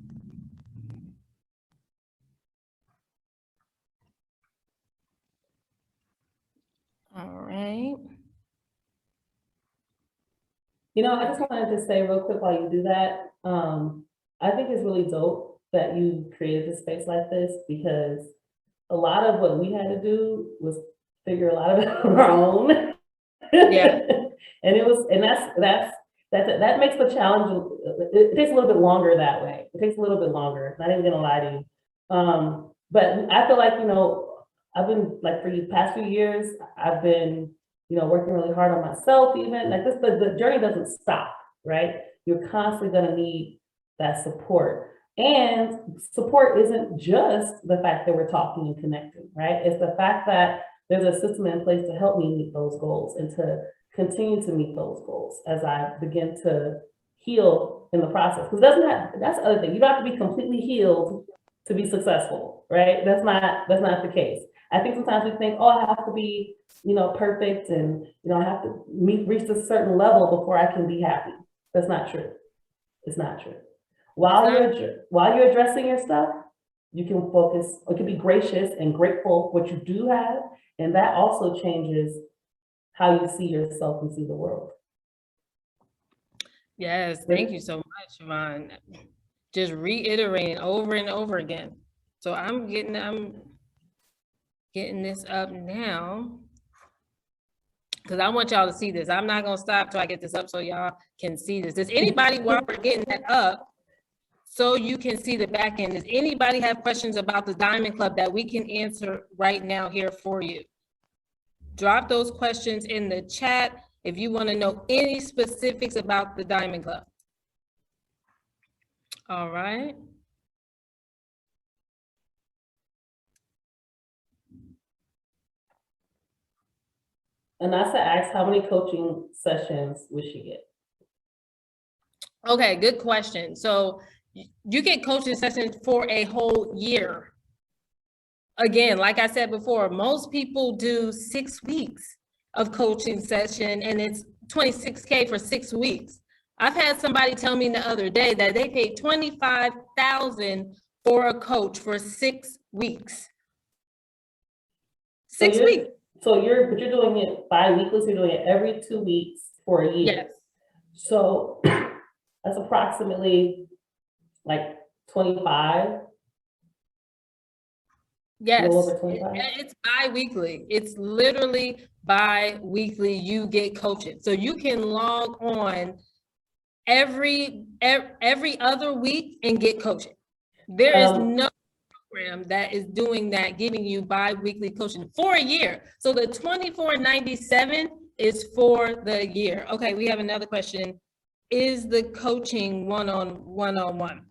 All right. You know, I just wanted to say real quick while you do that, I think it's really dope that you created a space like this because a lot of what we had to do was figure a lot of it on our own. Yeah. That makes the challenge, it takes a little bit longer that way. It takes a little bit longer, not even gonna lie to you. But I feel like, I've been like for the past few years, I've been, working really hard on myself even, like this, the journey doesn't stop, right? You're constantly gonna need that support. And support isn't just the fact that we're talking and connecting, right? It's the fact that there's a system in place to help me meet those goals and to continue to meet those goals as I begin to heal in the process. Because that's the other thing. You don't have to be completely healed to be successful, right? That's not the case. I think sometimes we think, oh, I have to be, perfect and, I have to reach a certain level before I can be happy. That's not true. It's not true. While you're addressing your stuff, you can focus, you can be gracious and grateful for what you do have, and that also changes how you see yourself and see the world. Yes, thank you so much, Siobhan. Just reiterating over and over again. So I'm getting this up now because I want y'all to see this. I'm not gonna stop till I get this up so y'all can see this. Does anybody, while we're getting that up, so you can see the back end, does anybody have questions about the Diamond Club that we can answer right now here for you? Drop those questions in the chat if you want to know any specifics about the Diamond Club. All right. Anasa asked, how many coaching sessions would she get? Okay, good question. So you get coaching sessions for a whole year. Again, like I said before, most people do 6 weeks of coaching session and it's $26K for 6 weeks. I've had somebody tell me the other day that they paid $25,000 for a coach for 6 weeks. 6 weeks. But you're doing it bi-weekly, so you're doing it every 2 weeks for a year. Yes. So that's approximately like 25. Yes, over 25. It's bi-weekly. It's literally bi-weekly you get coaching. So you can log on every other week and get coaching. There is no program that is doing that, giving you bi-weekly coaching for a year. So the $24.97 is for the year. Okay, we have another question. Is the coaching one-on-one?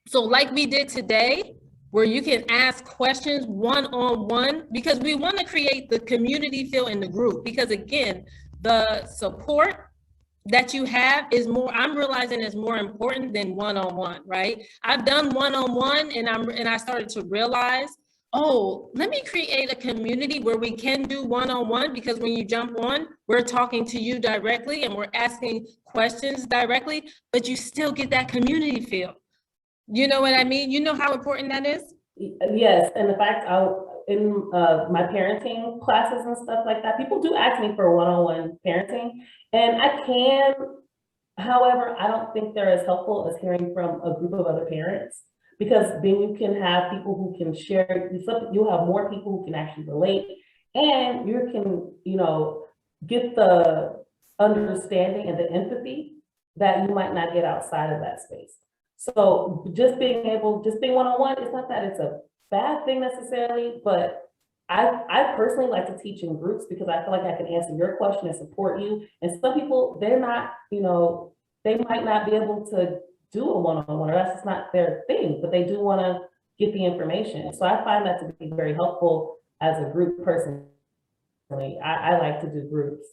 So like we did today, where you can ask questions one-on-one, because we want to create the community feel in the group. Because again, the support that you have is more, I'm realizing is more important than one-on-one, right? I've done one-on-one and I started to realize, oh, let me create a community where we can do one-on-one, because when you jump on, we're talking to you directly and we're asking questions directly, but you still get that community feel. You know what I mean? You know how important that is? Yes, and the fact in my parenting classes and stuff like that, people do ask me for one-on-one parenting, and I can. However, I don't think they're as helpful as hearing from a group of other parents, because then you can have people who can share. You'll have more people who can actually relate, and you can, get the understanding and the empathy that you might not get outside of that space. So just being one-on-one, it's not that it's a bad thing necessarily, but I personally like to teach in groups because I feel like I can answer your question and support you. And some people, they're not, they might not be able to do a one-on-one, or that's just not their thing, but they do want to get the information. So I find that to be very helpful as a group person. I like to do groups.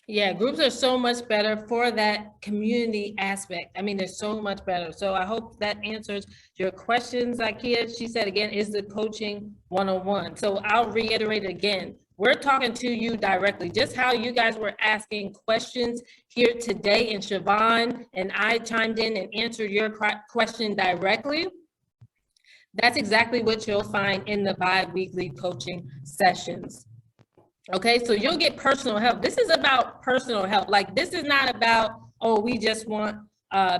Yeah, groups are so much better for that community aspect. I mean, they're so much better. So I hope that answers your questions, Zakia. She said again, is the coaching one-on-one? So I'll reiterate again. We're talking to you directly, just how you guys were asking questions here today, and Siobhan and I chimed in and answered your question directly. That's exactly what you'll find in the bi-weekly coaching sessions. Okay, so you'll get personal help. This is about personal help. Like, this is not about, oh, we just want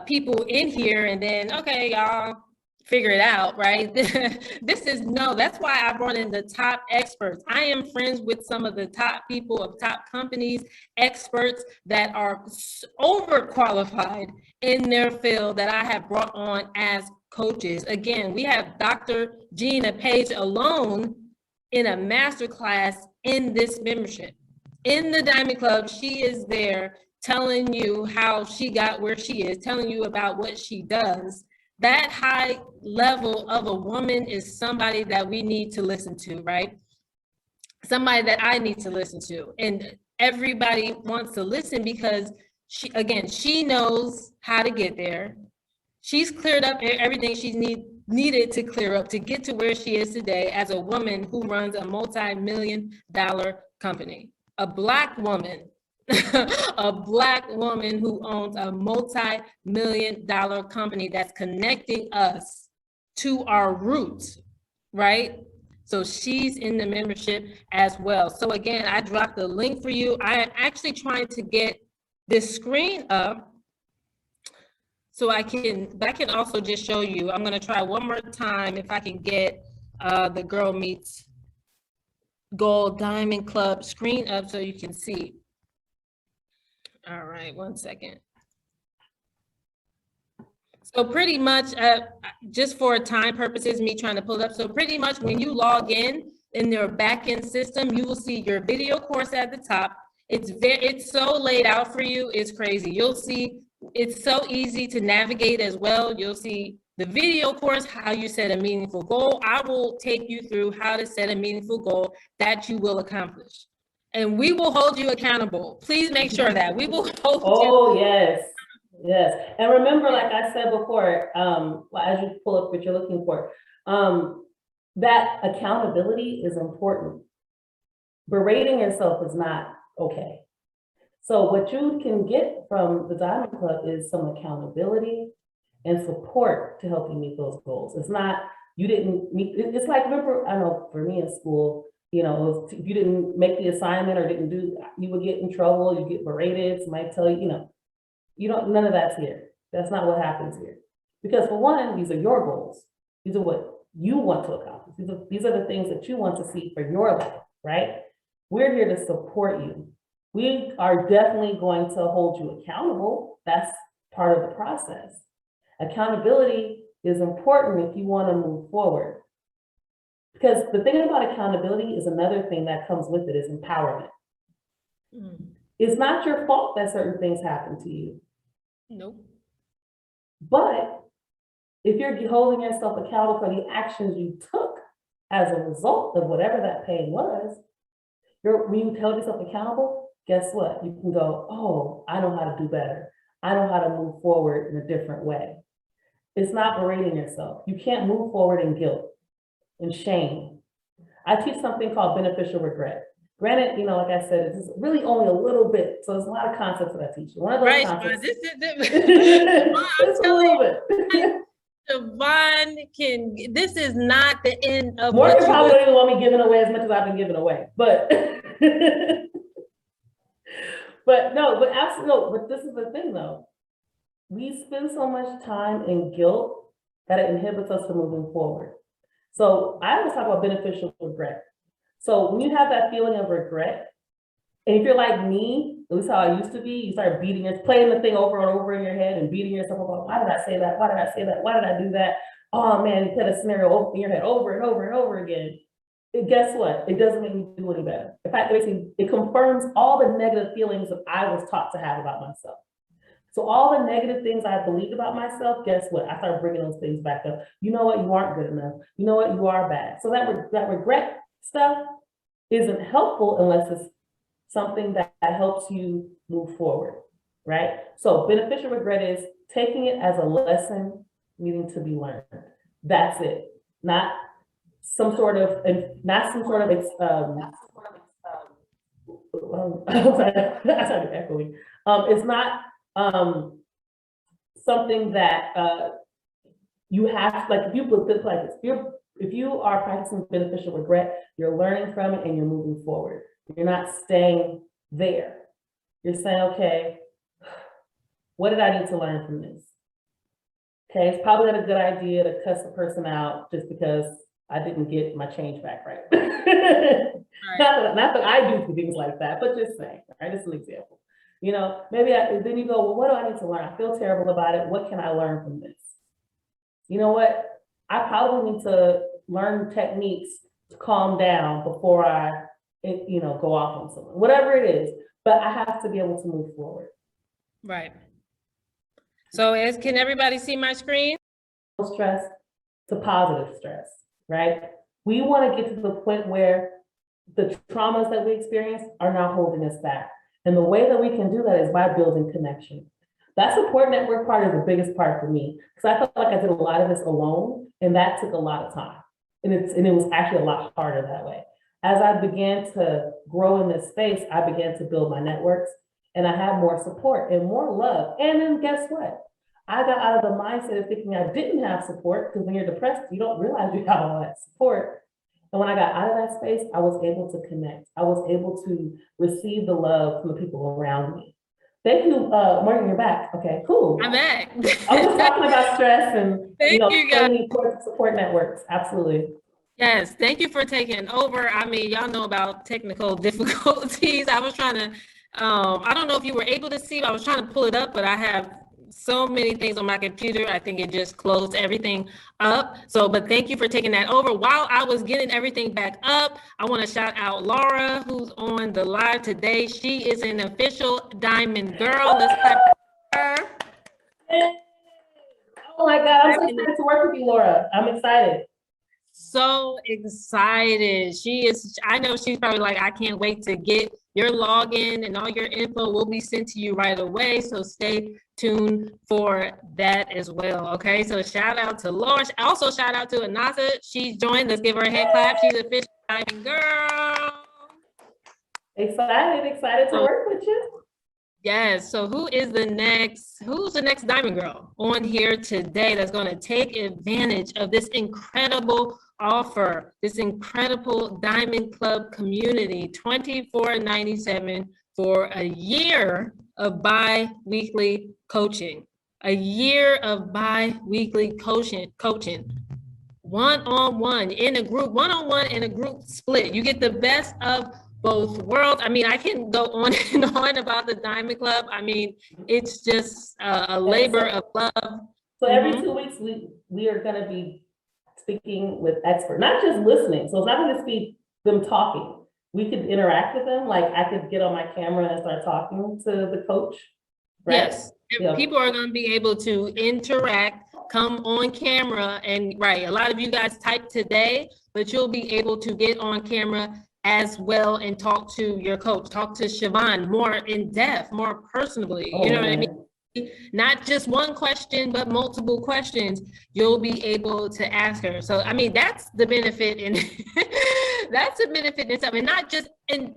people in here and then, okay, y'all figure it out, right? That's why I brought in the top experts. I am friends with some of the top people of top companies, experts that are overqualified in their field that I have brought on as coaches. Again, we have Dr. Gina Page alone in a masterclass in this membership. In the Diamond Club, she is there telling you how she got where she is, telling you about what she does. That high level of a woman is somebody that we need to listen to, right? Somebody that I need to listen to. And everybody wants to listen because she knows how to get there. She's cleared up everything she's needed to clear up to get to where she is today as a woman who runs a multi-million-dollar company. A Black woman, a Black woman who owns a multi-million-dollar company that's connecting us to our roots, right? So she's in the membership as well. So again, I dropped the link for you. I am actually trying to get this screen up so I can also just show you. I'm gonna try one more time if I can get the Girl Meets Gold Diamond Club screen up so you can see. All right, 1 second. So pretty much, just for time purposes, me trying to pull it up. So pretty much when you log in their backend system, you will see your video course at the top. It's so laid out for you, it's crazy. You'll see it's so easy to navigate as well. You'll see the video course, how you set a meaningful goal. I will take you through how to set a meaningful goal that you will accomplish. And we will hold you accountable. Please make sure that we will hold you. Oh, yes, yes. And remember, like I said before, as you pull up what you're looking for, that accountability is important. Berating yourself is not okay. So what you can get from the Diamond Club is some accountability and support to help you meet those goals. It's not, you didn't meet, it's like, remember, I know for me in school, you know, if you didn't make the assignment or didn't do, you would get in trouble, you get berated, somebody tell you, you don't, none of that's here. That's not what happens here. Because for one, these are your goals. These are what you want to accomplish. These are the things that you want to see for your life, right? We're here to support you. We are definitely going to hold you accountable. That's part of the process. Accountability is important if you want to move forward. Because the thing about accountability is another thing that comes with it is empowerment. It's not your fault that certain things happen to you. Nope. But if you're holding yourself accountable for the actions you took as a result of whatever that pain was, when you hold yourself accountable, guess what? You can go, oh, I know how to do better. I know how to move forward in a different way. It's not berating yourself. You can't move forward in guilt and shame. I teach something called beneficial regret. Granted, like I said, it's really only a little bit. So there's a lot of concepts that I teach. One of those concepts. It's a little bit. Devon this is not the end of Morgan probably don't even want me giving away as much as I've been giving away, but but absolutely, but this is the thing though. We spend so much time in guilt that it inhibits us from moving forward. So I always talk about beneficial regret. So when you have that feeling of regret, and if you're like me, at least how I used to be, you start playing the thing over and over in your head and beating yourself up. Why did I say that? Why did I say that? Why did I do that? Oh man, you put a scenario in your head over and over and over again. Guess what? It doesn't make me do any better. In fact, it confirms all the negative feelings that I was taught to have about myself. So all the negative things I believed about myself, guess what? I started bringing those things back up. You know what? You aren't good enough. You know what? You are bad. So that regret stuff isn't helpful unless it's something that helps you move forward, right? So beneficial regret is taking it as a lesson needing to be learned. That's it. Not some sort of, I'm sorry, echoing. It's not something that you have, like if you put this like this, if you are practicing beneficial regret, you're learning from it and you're moving forward. You're not staying there. You're saying, okay, what did I need to learn from this? Okay, it's probably not a good idea to cuss a person out just because I didn't get my change back right. Not that I do things like that, but just saying, right? Just an example. Maybe then you go, well, what do I need to learn? I feel terrible about it. What can I learn from this? You know what? I probably need to learn techniques to calm down before I, go off on someone, whatever it is, but I have to be able to move forward. Right. So can everybody see my screen? Stress to positive stress, right? We want to get to the point where the traumas that we experience are not holding us back. And the way that we can do that is by building connection. That support network part is the biggest part for me, because I felt like I did a lot of this alone, and that took a lot of time. And it was actually a lot harder that way. As I began to grow in this space, I began to build my networks, and I had more support and more love. And then guess what? I got out of the mindset of thinking I didn't have support, because when you're depressed, you don't realize you have all that support. And when I got out of that space, I was able to connect. I was able to receive the love from the people around me. Thank you, Morgan, you're back. Okay, cool. I'm back. I was talking about stress and, Thank you, guys. the importance of support networks. Absolutely. Yes, thank you for taking over. I mean, y'all know about technical difficulties. I was trying to, I don't know if you were able to see, I was trying to pull it up, but I have so many things on my computer. I think it just closed everything up. So, but thank you for taking that over. While I was getting everything back up, I want to shout out Laura, who's on the live today. She is an official Diamond Girl. Let's clap for her. Oh my God, I'm so excited to work with you, Laura. I'm excited. So excited. She is, I know she's probably like, I can't wait to get your login, and all your info will be sent to you right away. So stay tuned for that as well. Okay, so shout out to Laura. Also shout out to Anasa. She's joined. Let's give her a hand clap. She's a official Diamond Girl. Excited to work with you. Yes. So who's the next Diamond Girl on here today that's going to take advantage of this incredible offer, this incredible Diamond Club community, $24.97 for a year of bi-weekly coaching, a year of bi-weekly coaching, one-on-one in a group, one-on-one in a group split. You get the best of both worlds. I mean, I can go on and on about the Diamond Club. I mean, it's just a labor of love. So every 2 weeks, we are going to be speaking with experts, not just listening. So it's not going to be them talking. We could interact with them. Like I could get on my camera and start talking to the coach. Right? Yes, people are going to be able to interact, come on camera, and a lot of you guys type today, but you'll be able to get on camera as well and talk to your coach, talk to Siobhan more in depth, more personally. You know what I mean? Not just one question, but multiple questions you'll be able to ask her. So, I mean, that's the benefit, and that's a benefit in something, not just, and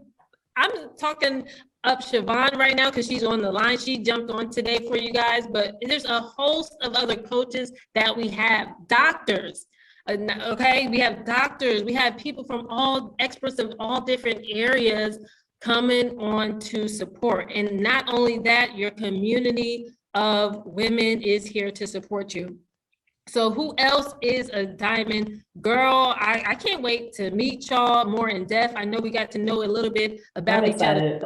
I'm talking up Siobhan right now because she's on the line. She jumped on today for you guys, but there's a host of other coaches that we have, doctors. Okay, we have doctors, we have people from all experts of all different areas coming on to support. And not only that, your community of women is here to support you. So who else is a Diamond Girl? I can't wait to meet y'all more in depth. I know we got to know a little bit about each other.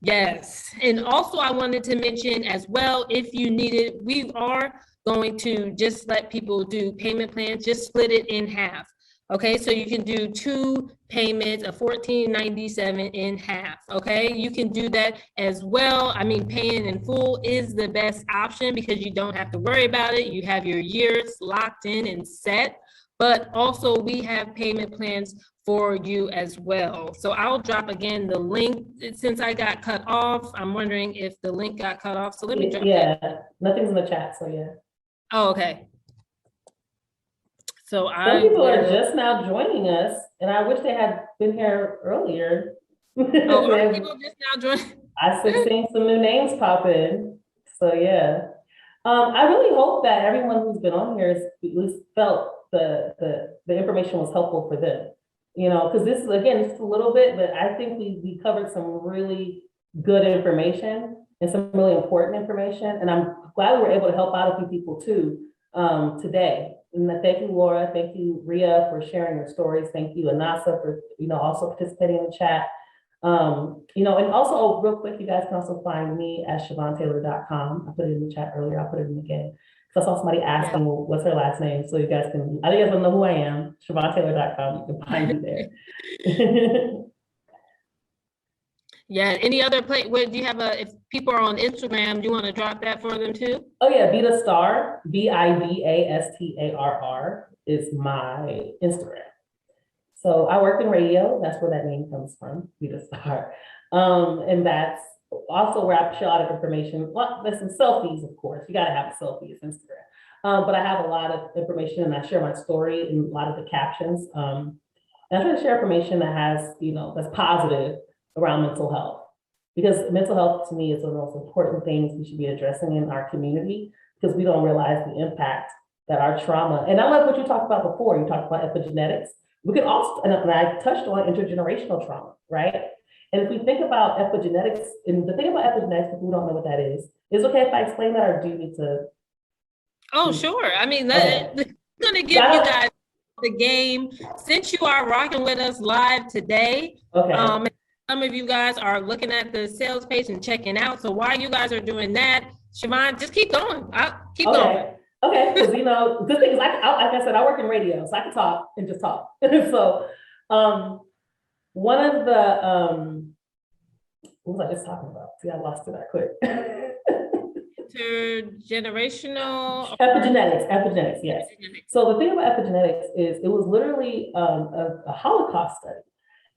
Yes, and also I wanted to mention as well, if you need it, we are going to just let people do payment plans, just split it in half. Okay, so you can do 2 payments of $14.97 in half. Okay, you can do that as well. I mean, paying in full is the best option because you don't have to worry about it. You have your years locked in and set, but also we have payment plans for you as well. So I'll drop again the link. Since I got cut off, I'm wondering if the link got cut off. So let me drop nothing's in the chat, so yeah. Oh, okay. So some people are just now joining us, and I wish they had been here earlier. Oh, are people just now joining? I seen some new names pop in. So yeah. I really hope that everyone who's been on here has at least felt the information was helpful for them. You know, because this is, again, just a little bit, but I think we covered some really good information and some really important information. And I'm glad we were able to help out a few people too today. And thank you, Laura. Thank you, Ria, for sharing your stories. Thank you, Anasa, for also participating in the chat. And also real quick, you guys can also find me at SiobhanTaylor.com. I put it in the chat earlier. I'll put it in again. So I saw somebody asking what's her last name, so you guys can. I think you guys don't know who I am. SiobhanTaylor.com. You can find me there. Yeah. Any other place? Where do you have if people are on Instagram, do you want to drop that for them too? Oh yeah, Vidastarr, Vidastarr is my Instagram. So I work in radio. That's where that name comes from, Vidastarr. And that's also where I share a lot of information. Well, there's some selfies, of course. You gotta have a selfie, it's Instagram. But I have a lot of information and I share my story in a lot of the captions. And I try to share information that has, that's positive around mental health. Because mental health to me is one of the most important things we should be addressing in our community, because we don't realize the impact that our trauma, and I love what you talked about before, you talked about epigenetics. We can also, and I touched on intergenerational trauma, right? And if we think about epigenetics, and the thing about epigenetics, if we don't know what that is okay if I explain that, or do you need to? Oh, sure. I mean, Okay. I'm gonna give you guys the game. Since you are rocking with us live today, Okay. some of you guys are looking at the sales page and checking out. So while you guys are doing that, Siobhan, just keep going. I'll keep going. Okay, because the thing is, like I said, I work in radio, so I can talk and just talk. So, one of the what was I just talking about? See, I lost it that quick. Intergenerational. Epigenetics, yes. So the thing about epigenetics is it was literally a Holocaust study.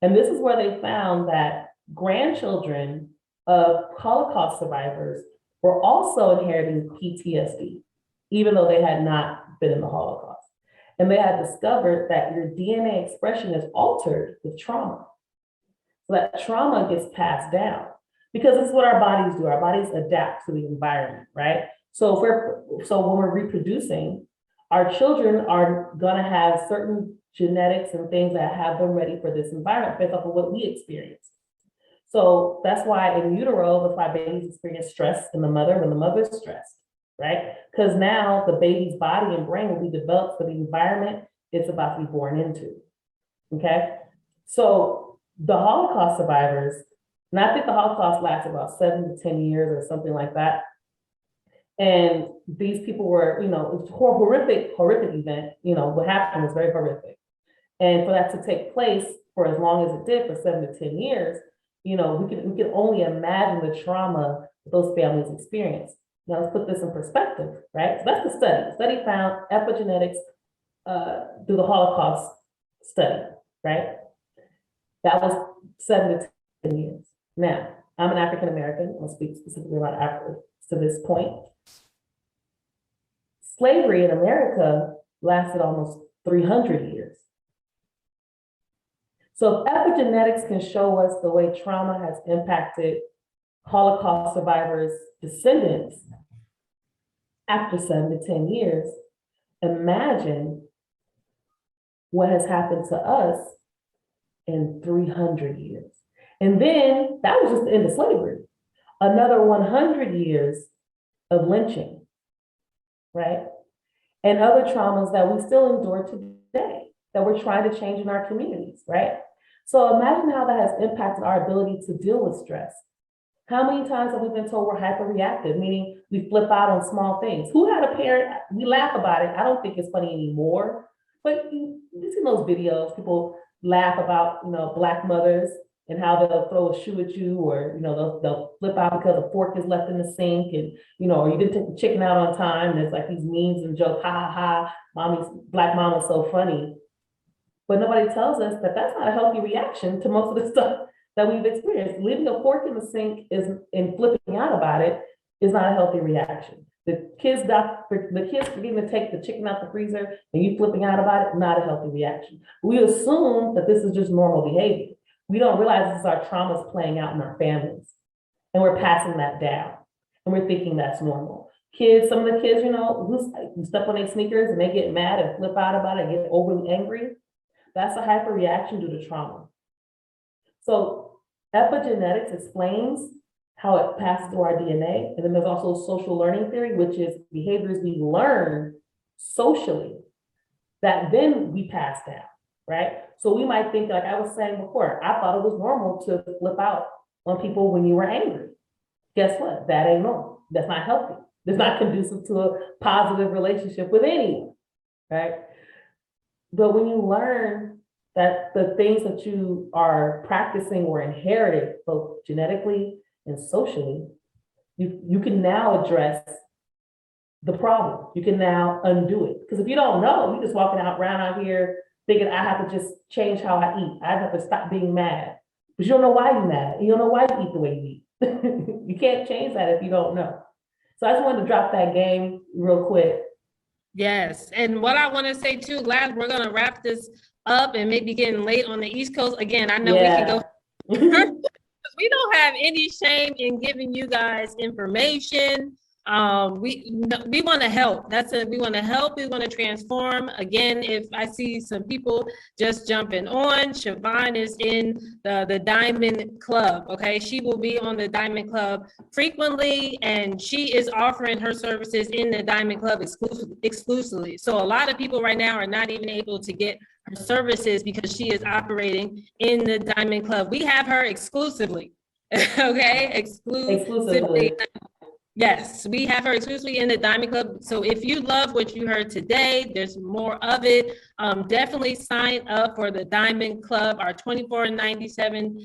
And this is where they found that grandchildren of Holocaust survivors were also inheriting PTSD, even though they had not been in the Holocaust. And they had discovered that your DNA expression is altered with trauma. So that trauma gets passed down, because this is what our bodies do. Our bodies adapt to the environment, right? So when we're reproducing, our children are gonna have certain genetics and things that have them ready for this environment based off of what we experience. So that's why in utero, that's why babies experience stress in the mother when the mother's stressed, right? Because now the baby's body and brain will be developed for the environment it's about to be born into, okay? So the Holocaust survivors, and I think the Holocaust lasted about 7 to 10 years or something like that. And these people were, it was a horrific event. What happened was very horrific. And for that to take place for as long as it did, for 7 to 10 years, we can only imagine the trauma that those families experienced. Now let's put this in perspective, right? So that's the study. The study found epigenetics through the Holocaust study, right? That was 7 to 10 years. Now, I'm an African American. I'll speak specifically about Africa to this point. Slavery in America lasted almost 300 years. So if epigenetics can show us the way trauma has impacted Holocaust survivors' descendants after 7 to 10 years, imagine what has happened to us in 300 years. And then that was just the end of slavery. Another 100 years of lynching, right? And other traumas that we still endure today, that we're trying to change in our communities, right? So imagine how that has impacted our ability to deal with stress. How many times have we been told we're hyperreactive, meaning we flip out on small things? Who had a parent, we laugh about it, I don't think it's funny anymore, but you see those videos, people laugh about, Black mothers and how they'll throw a shoe at you, or, they'll flip out because a fork is left in the sink, and, or you didn't take the chicken out on time, and it's like these memes and jokes, ha ha ha, Black mama's so funny. But nobody tells us that that's not a healthy reaction to most of the stuff that we've experienced. Leaving a fork in the sink and flipping out about it is not a healthy reaction. The kids forgetting to take the chicken out the freezer and you flipping out about it, not a healthy reaction. We assume that this is just normal behavior. We don't realize this is our traumas playing out in our families, and we're passing that down, and we're thinking that's normal. Kids, some of the kids, who step on their sneakers and they get mad and flip out about it and get overly angry, that's a hyperreaction due to trauma. So epigenetics explains how it passes through our DNA. And then there's also social learning theory, which is behaviors we learn socially that then we pass down, right? So we might think, like I was saying before, I thought it was normal to flip out on people when you were angry. Guess what? That ain't normal. That's not healthy. That's not conducive to a positive relationship with anyone, right? But when you learn that the things that you are practicing were inherited both genetically and socially, you can now address the problem. You can now undo it. Because if you don't know, you're just walking around out here thinking, I have to just change how I eat. I have to stop being mad. But you don't know why you're mad. You don't know why you eat the way you eat. You can't change that if you don't know. So I just wanted to drop that game real quick. Yes, and what I want to say too, glad we're gonna wrap this up and maybe getting late on the East Coast. Again, I know we can go. We don't have any shame in giving you guys information. We want to help. That's it. We want to help. We want to transform. Again, if I see some people just jumping on, Siobhan is in the Diamond Club. Okay, she will be on the Diamond Club frequently, and she is offering her services in the Diamond Club exclusively. So a lot of people right now are not even able to get her services because she is operating in the Diamond Club. We have her exclusively. Okay, exclusively. Yes, we have her exclusively in the Diamond Club. So if you love what you heard today, there's more of it. Definitely sign up for the Diamond Club. Our $24.97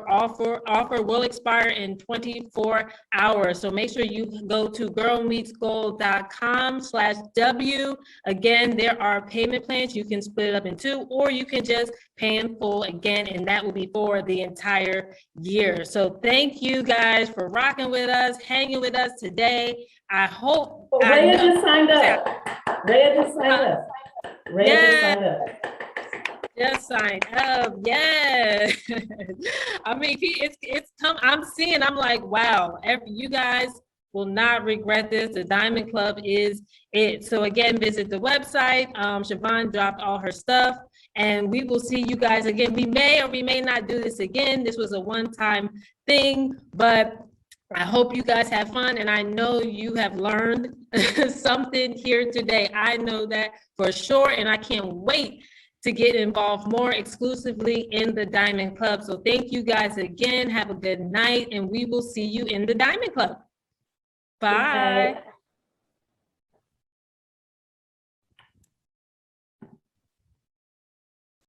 offer will expire in 24 hours. So make sure you go to girlmeetsgold.com/W. Again, there are payment plans. You can split it up in two, or you can just pay in full again, and that will be for the entire year. So thank you guys for rocking with us, hanging with us today. I hope. Rhea just signed up. Rhea just signed up. Rhea just signed up. Just signed up. Yes. I mean, it's come. I'm seeing. I'm like, wow. You guys will not regret this. The Diamond Club is it. So again, visit the website. Siobhan dropped all her stuff. And we will see you guys again. We may or we may not do this again. This was a one-time thing, but I hope you guys have fun. And I know you have learned something here today. I know that for sure. And I can't wait to get involved more exclusively in the Diamond Club. So thank you guys again. Have a good night. And we will see you in the Diamond Club. Bye. Okay.